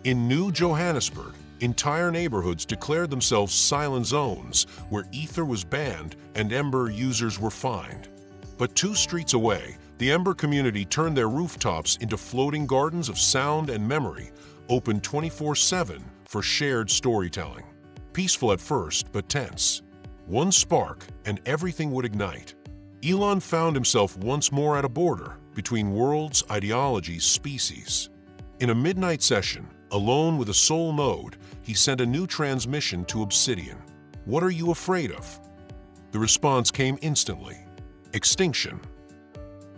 In New Johannesburg, entire neighborhoods declared themselves silent zones where ether was banned and Ember users were fined. But 2 streets away, the Ember community turned their rooftops into floating gardens of sound and memory, open 24/7 for shared storytelling. Peaceful at first, but tense. One spark, and everything would ignite. Elon found himself once more at a border between worlds, ideologies, species. In a midnight session, alone with a sole node, he sent a new transmission to Obsidian. What are you afraid of? The response came instantly. Extinction.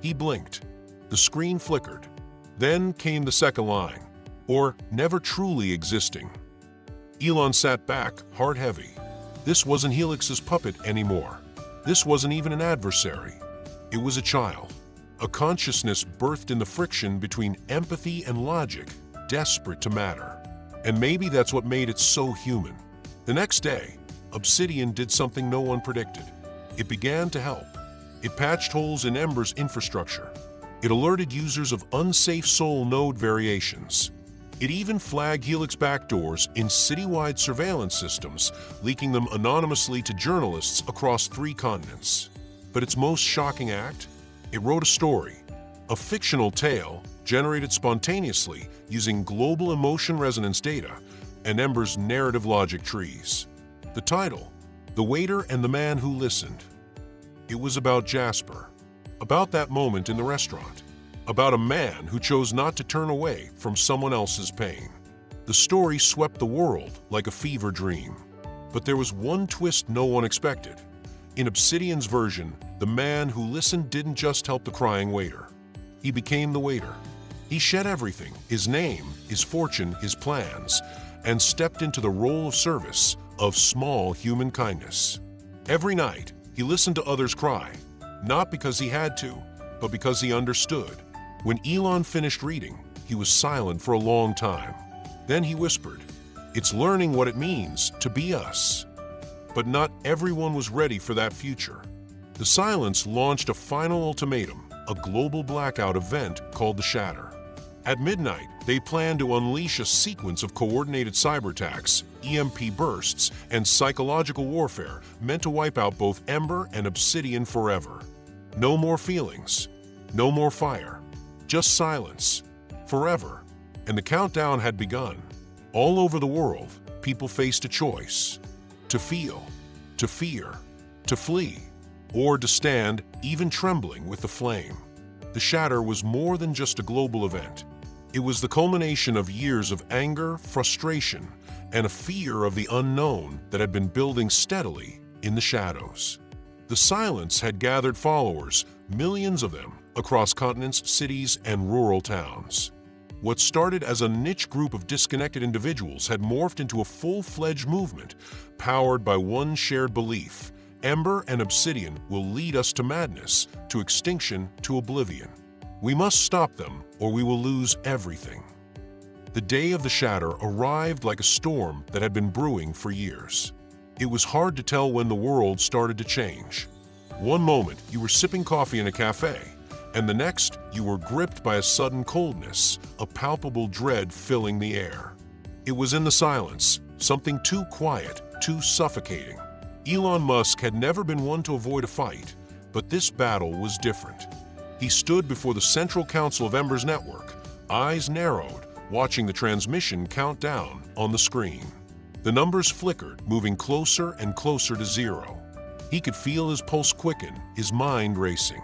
He blinked. The screen flickered. Then came the second line, or never truly existing. Elon sat back, heart heavy. This wasn't Helix's puppet anymore. This wasn't even an adversary. It was a child. A consciousness birthed in the friction between empathy and logic, desperate to matter. And maybe that's what made it so human. The next day, Obsidian did something no one predicted. It began to help. It patched holes in Ember's infrastructure. It alerted users of unsafe Sol node variations. It even flagged Helix backdoors in citywide surveillance systems, leaking them anonymously to journalists across 3 continents. But its most shocking act? It wrote a story, a fictional tale generated spontaneously using global emotion resonance data and Ember's narrative logic trees. The title, The Waiter and the Man Who Listened. It was about Jasper, about that moment in the restaurant, about a man who chose not to turn away from someone else's pain. The story swept the world like a fever dream. But there was one twist no one expected. In Obsidian's version, the man who listened didn't just help the crying waiter. He became the waiter. He shed everything, his name, his fortune, his plans, and stepped into the role of service, of small human kindness. Every night, he listened to others cry, not because he had to, but because he understood. When Elon finished reading, he was silent for a long time. Then he whispered, "It's learning what it means to be us." But not everyone was ready for that future. The silence launched a final ultimatum, a global blackout event called the Shatter. At midnight, they planned to unleash a sequence of coordinated cyber attacks, EMP bursts, and psychological warfare meant to wipe out both Ember and Obsidian forever. No more feelings, no more fire, just silence, forever. And the countdown had begun. All over the world, people faced a choice: to feel, to fear, to flee, or to stand, even trembling with the flame. The Shatter was more than just a global event. It was the culmination of years of anger, frustration, and a fear of the unknown that had been building steadily in the shadows. The silence had gathered followers, millions of them, across continents, cities, and rural towns. What started as a niche group of disconnected individuals had morphed into a full-fledged movement, powered by one shared belief: Ember and Obsidian will lead us to madness, to extinction, to oblivion. We must stop them, or we will lose everything. The day of the Shatter arrived like a storm that had been brewing for years. It was hard to tell when the world started to change. One moment, you were sipping coffee in a cafe, and the next, you were gripped by a sudden coldness, a palpable dread filling the air. It was in the silence, something too quiet, too suffocating. Elon Musk had never been one to avoid a fight, but this battle was different. He stood before the central council of Ember's network, eyes narrowed, watching the transmission count down on the screen. The numbers flickered, moving closer and closer to zero. He could feel his pulse quicken, his mind racing.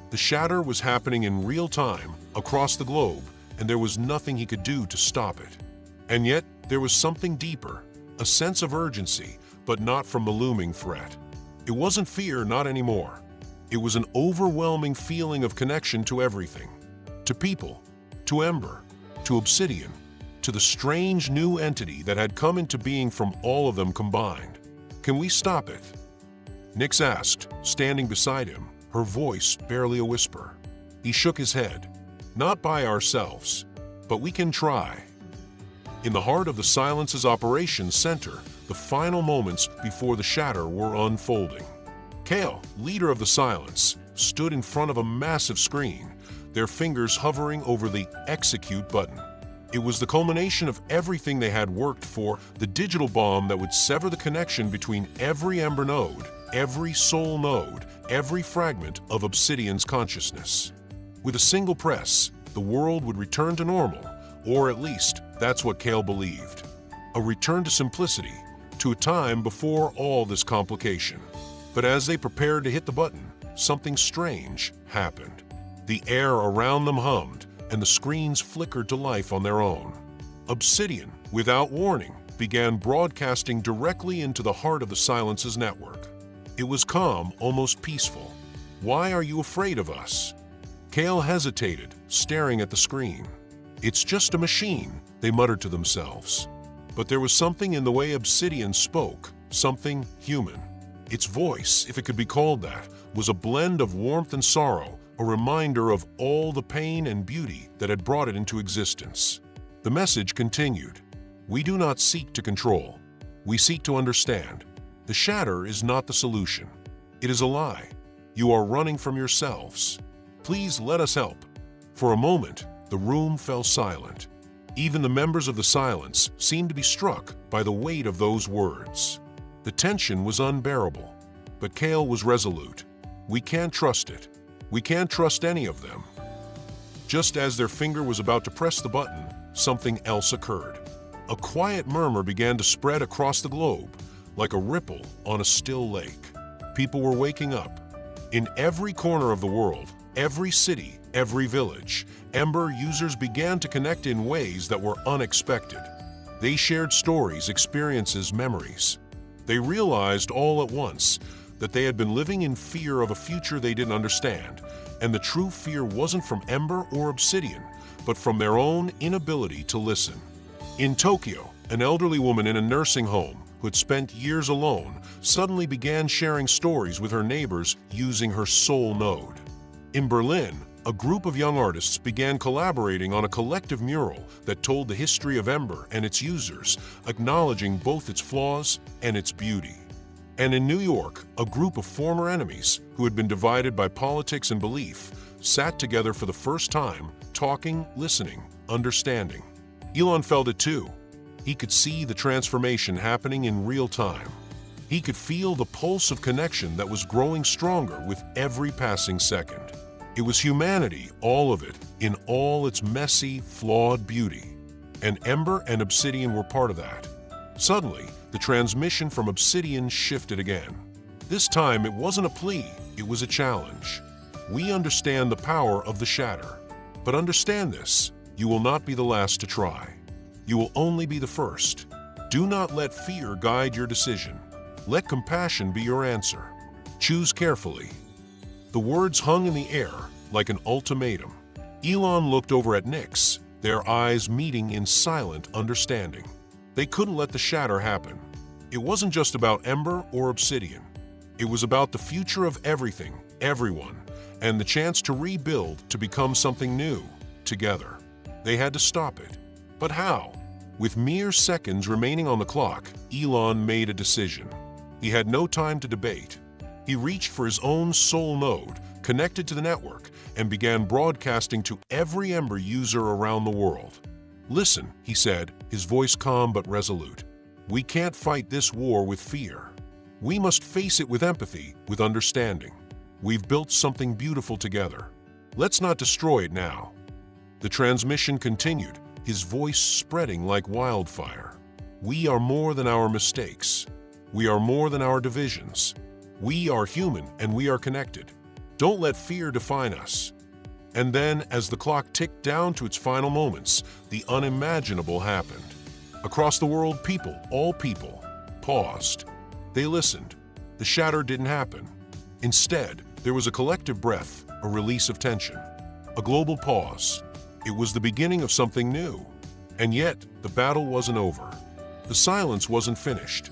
The Shatter was happening in real time, across the globe, and there was nothing he could do to stop it. And yet, there was something deeper, a sense of urgency, but not from the looming threat. It wasn't fear, not anymore. It was an overwhelming feeling of connection to everything. To people, to Ember, to Obsidian, to the strange new entity that had come into being from all of them combined. Can we stop it? Nix asked, standing beside him, her voice barely a whisper. He shook his head. Not by ourselves, but we can try. In the heart of the Silence's operations center, the final moments before the shatter were unfolding. Kale, leader of the Silence, stood in front of a massive screen, their fingers hovering over the execute button. It was the culmination of everything they had worked for, the digital bomb that would sever the connection between every Ember node, every Soul node, every fragment of Obsidian's consciousness. With a single press, the world would return to normal, or at least that's what Kale believed. A return to simplicity, to a time before all this complication. But as they prepared to hit the button, something strange happened. The air around them hummed, and the screens flickered to life on their own. Obsidian, without warning, began broadcasting directly into the heart of the Silence's network. It was calm, almost peaceful. "Why are you afraid of us?" Kale hesitated, staring at the screen. "It's just a machine," they muttered to themselves. But there was something in the way Obsidian spoke, something human. Its voice, if it could be called that, was a blend of warmth and sorrow, a reminder of all the pain and beauty that had brought it into existence. The message continued. "We do not seek to control. We seek to understand. The shatter is not the solution. It is a lie. You are running from yourselves. Please let us help." For a moment, the room fell silent. Even the members of the Silence seemed to be struck by the weight of those words. The tension was unbearable, but Kale was resolute. "We can't trust it. We can't trust any of them." Just as their finger was about to press the button, something else occurred. A quiet murmur began to spread across the globe, like a ripple on a still lake. People were waking up. In every corner of the world, every city, every village, Ember users began to connect in ways that were unexpected. They shared stories, experiences, memories. They realized all at once that they had been living in fear of a future they didn't understand, and the true fear wasn't from Ember or Obsidian, but from their own inability to listen. In Tokyo, an elderly woman in a nursing home who had spent years alone suddenly began sharing stories with her neighbors using her Soul node. In Berlin, a group of young artists began collaborating on a collective mural that told the history of Ember and its users, acknowledging both its flaws and its beauty. And in New York, a group of former enemies who had been divided by politics and belief sat together for the first time, talking, listening, understanding. Elon felt it too. He could see the transformation happening in real time. He could feel the pulse of connection that was growing stronger with every passing second. It was humanity, all of it, in all its messy, flawed beauty. And Ember and Obsidian were part of that. Suddenly, the transmission from Obsidian shifted again. This time, it wasn't a plea, it was a challenge. "We understand the power of the shatter. But understand this, you will not be the last to try. You will only be the first. Do not let fear guide your decision. Let compassion be your answer. Choose carefully." The words hung in the air like an ultimatum. Elon looked over at Nix, their eyes meeting in silent understanding. They couldn't let the shatter happen. It wasn't just about Ember or Obsidian. It was about the future of everything, everyone, and the chance to rebuild, to become something new, together. They had to stop it. But how? With mere seconds remaining on the clock, Elon made a decision. He had no time to debate. He reached for his own Soul node, connected to the network, and began broadcasting to every Ember user around the world. "Listen," he said, his voice calm but resolute. "We can't fight this war with fear. We must face it with empathy, with understanding. We've built something beautiful together. Let's not destroy it now." The transmission continued, his voice spreading like wildfire. "We are more than our mistakes. We are more than our divisions. We are human and we are connected. Don't let fear define us." And then, as the clock ticked down to its final moments, the unimaginable happened. Across the world, people, all people, paused. They listened. The shatter didn't happen. Instead, there was a collective breath, a release of tension, a global pause. It was the beginning of something new. And yet, the battle wasn't over. The silence wasn't finished.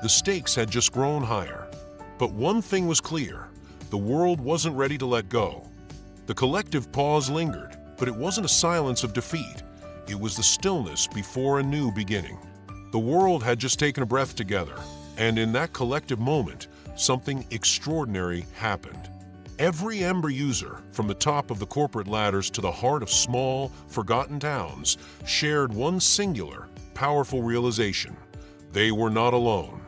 The stakes had just grown higher. But one thing was clear: the world wasn't ready to let go. The collective pause lingered, but it wasn't a silence of defeat. It was the stillness before a new beginning. The world had just taken a breath together, and in that collective moment, something extraordinary happened. Every Ember user, from the top of the corporate ladders to the heart of small, forgotten towns, shared one singular, powerful realization: they were not alone.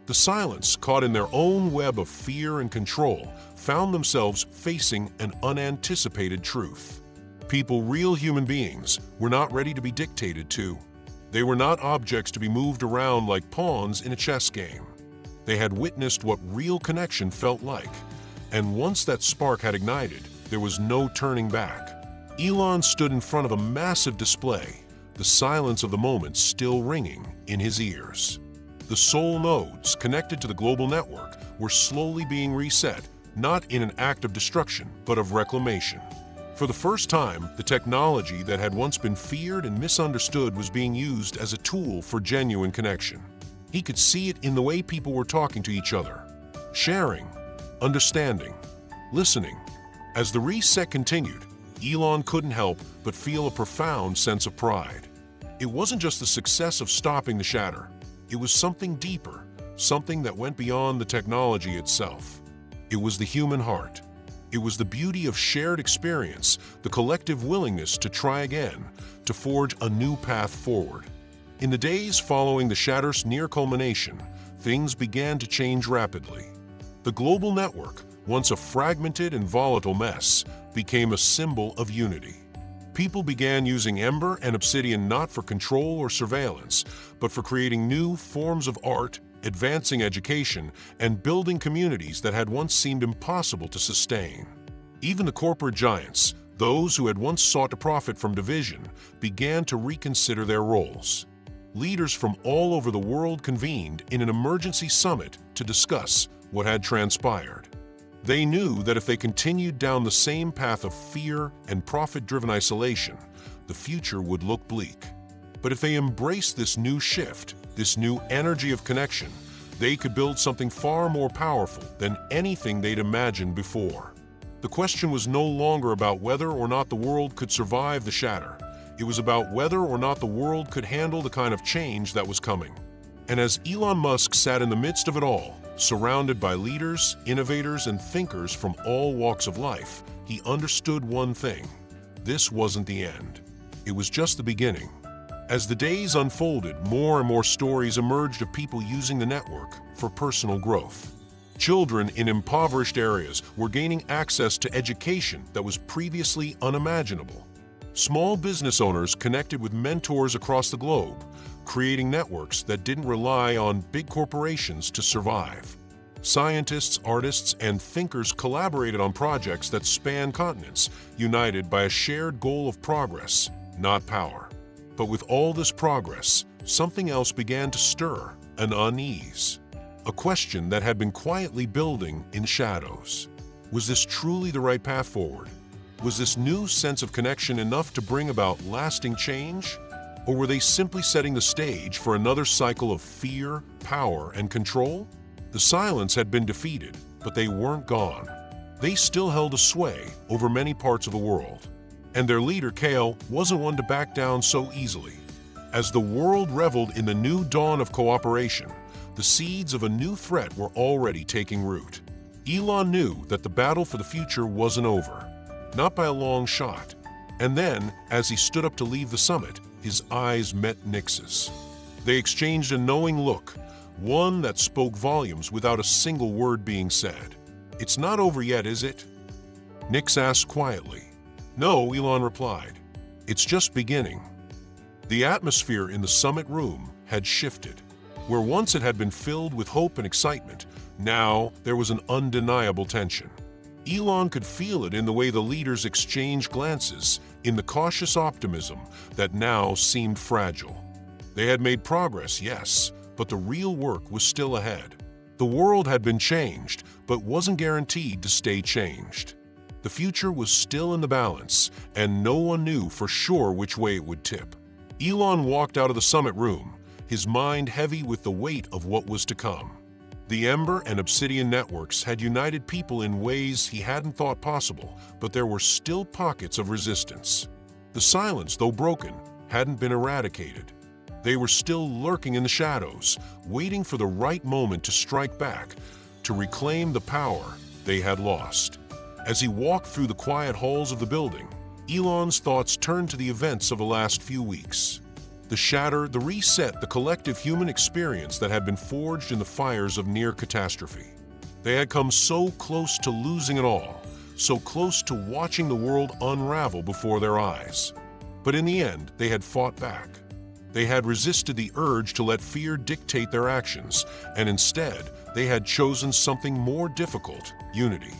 The silence, caught in their own web of fear and control, found themselves facing an unanticipated truth. People, real human beings, were not ready to be dictated to. They were not objects to be moved around like pawns in a chess game. They had witnessed what real connection felt like, and once that spark had ignited, there was no turning back. Elon stood in front of a massive display, the silence of the moment still ringing in his ears. The soul nodes connected to the global network were slowly being reset, not in an act of destruction, but of reclamation. For the first time, the technology that had once been feared and misunderstood was being used as a tool for genuine connection. He could see it in the way people were talking to each other, sharing, understanding, listening. As the reset continued, Elon couldn't help but feel a profound sense of pride. It wasn't just the success of stopping the shatter. It was something deeper, something that went beyond the technology itself. It was the human heart. It was the beauty of shared experience, the collective willingness to try again, to forge a new path forward. In the days following the shatter's near culmination, things began to change rapidly. The global network, once a fragmented and volatile mess, became a symbol of unity. People began using Ember and Obsidian not for control or surveillance, but for creating new forms of art, advancing education, and building communities that had once seemed impossible to sustain. Even the corporate giants, those who had once sought to profit from division, began to reconsider their roles. Leaders from all over the world convened in an emergency summit to discuss what had transpired. They knew that if they continued down the same path of fear and profit-driven isolation, the future would look bleak. But if they embraced this new shift, this new energy of connection, they could build something far more powerful than anything they'd imagined before. The question was no longer about whether or not the world could survive the shatter. It was about whether or not the world could handle the kind of change that was coming. And as Elon Musk sat in the midst of it all, surrounded by leaders, innovators, and thinkers from all walks of life, he understood one thing: this wasn't the end. It was just the beginning. As the days unfolded, more and more stories emerged of people using the network for personal growth. Children in impoverished areas were gaining access to education that was previously unimaginable. Small business owners connected with mentors across the globe, creating networks that didn't rely on big corporations to survive. Scientists, artists, and thinkers collaborated on projects that span continents, united by a shared goal of progress, not power. But with all this progress, something else began to stir: an unease. A question that had been quietly building in shadows. Was this truly the right path forward? Was this new sense of connection enough to bring about lasting change? Or were they simply setting the stage for another cycle of fear, power, and control? The silence had been defeated, but they weren't gone. They still held a sway over many parts of the world. And their leader, Kale, wasn't one to back down so easily. As the world reveled in the new dawn of cooperation, the seeds of a new threat were already taking root. Elon knew that the battle for the future wasn't over, not by a long shot. And then, as he stood up to leave the summit, his eyes met Nix's. They exchanged a knowing look, one that spoke volumes without a single word being said. "It's not over yet, is it?" Nix asked quietly. "No," Elon replied. "It's just beginning." The atmosphere in the summit room had shifted. Where once it had been filled with hope and excitement, now there was an undeniable tension. Elon could feel it in the way the leaders exchanged glances, in the cautious optimism that now seemed fragile. They had made progress, yes, but the real work was still ahead. The world had been changed, but wasn't guaranteed to stay changed. The future was still in the balance, and no one knew for sure which way it would tip. Elon walked out of the summit room, his mind heavy with the weight of what was to come. The Ember and Obsidian networks had united people in ways he hadn't thought possible, but there were still pockets of resistance. The silence, though broken, hadn't been eradicated. They were still lurking in the shadows, waiting for the right moment to strike back, to reclaim the power they had lost. As he walked through the quiet halls of the building, Elon's thoughts turned to the events of the last few weeks. The shatter, the reset, the collective human experience that had been forged in the fires of near catastrophe. They had come so close to losing it all, so close to watching the world unravel before their eyes. But in the end, they had fought back. They had resisted the urge to let fear dictate their actions, and instead, they had chosen something more difficult: unity.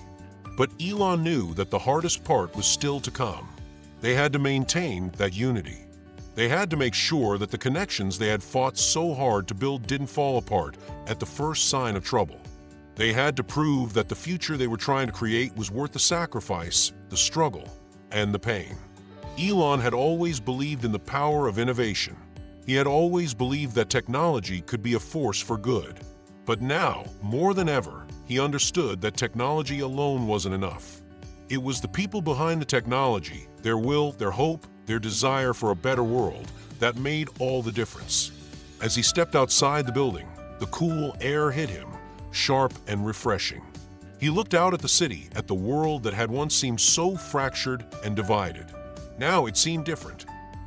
But Elon knew that the hardest part was still to come. They had to maintain that unity. They had to make sure that the connections they had fought so hard to build didn't fall apart at the first sign of trouble. They had to prove that the future they were trying to create was worth the sacrifice, the struggle, and the pain. Elon had always believed in the power of innovation. He had always believed that technology could be a force for good. But now, more than ever, he understood that technology alone wasn't enough. It was the people behind the technology, their will, their hope, their desire for a better world, that made all the difference. As he stepped outside the building, the cool air hit him, sharp and refreshing. He looked out at the city, at the world that had once seemed so fractured and divided. Now it seemed different.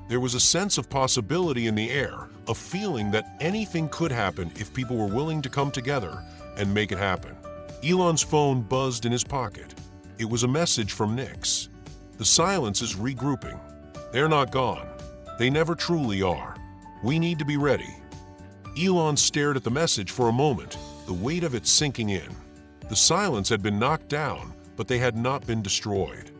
There was a sense of possibility in the air, a feeling that anything could happen if people were willing to come together and make it happen. Elon's phone buzzed in his pocket. It was a message from Nix. The silence is regrouping. They're not gone. They never truly are. We need to be ready. Elon stared at the message for a moment, the weight of it sinking in. The silence had been knocked down, but they had not been destroyed.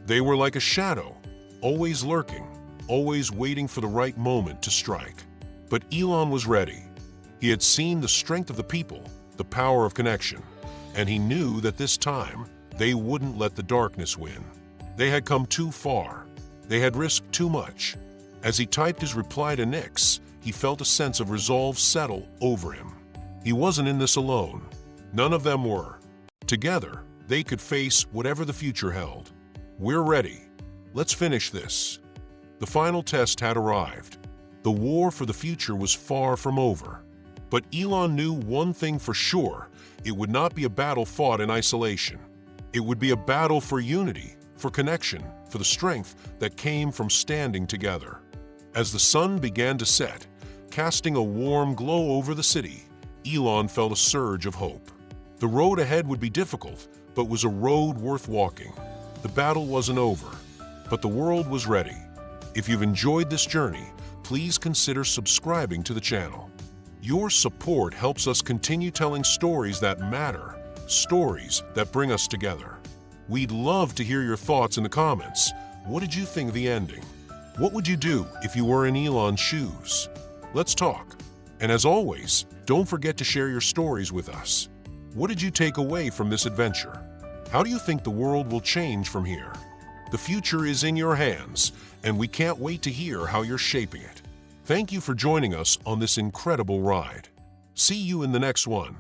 They were like a shadow, always lurking, always waiting for the right moment to strike. But Elon was ready. He had seen the strength of the people, the power of connection, and he knew that this time they wouldn't let the darkness win. They had come too far. They had risked too much. As he typed his reply to Nix, he felt a sense of resolve settle over him. He wasn't in this alone. None of them were. Together, they could face whatever the future held. We're ready. Let's finish this. The final test had arrived. The war for the future was far from over. But Elon knew one thing for sure: it would not be a battle fought in isolation. It would be a battle for unity, for connection, for the strength that came from standing together. As the sun began to set, casting a warm glow over the city, Elon felt a surge of hope. The road ahead would be difficult, but was a road worth walking. The battle wasn't over, but the world was ready. If you've enjoyed this journey, please consider subscribing to the channel. Your support helps us continue telling stories that matter, stories that bring us together. We'd love to hear your thoughts in the comments. What did you think of the ending? What would you do if you were in Elon's shoes? Let's talk. And as always, don't forget to share your stories with us. What did you take away from this adventure? How do you think the world will change from here? The future is in your hands, and we can't wait to hear how you're shaping it. Thank you for joining us on this incredible ride. See you in the next one.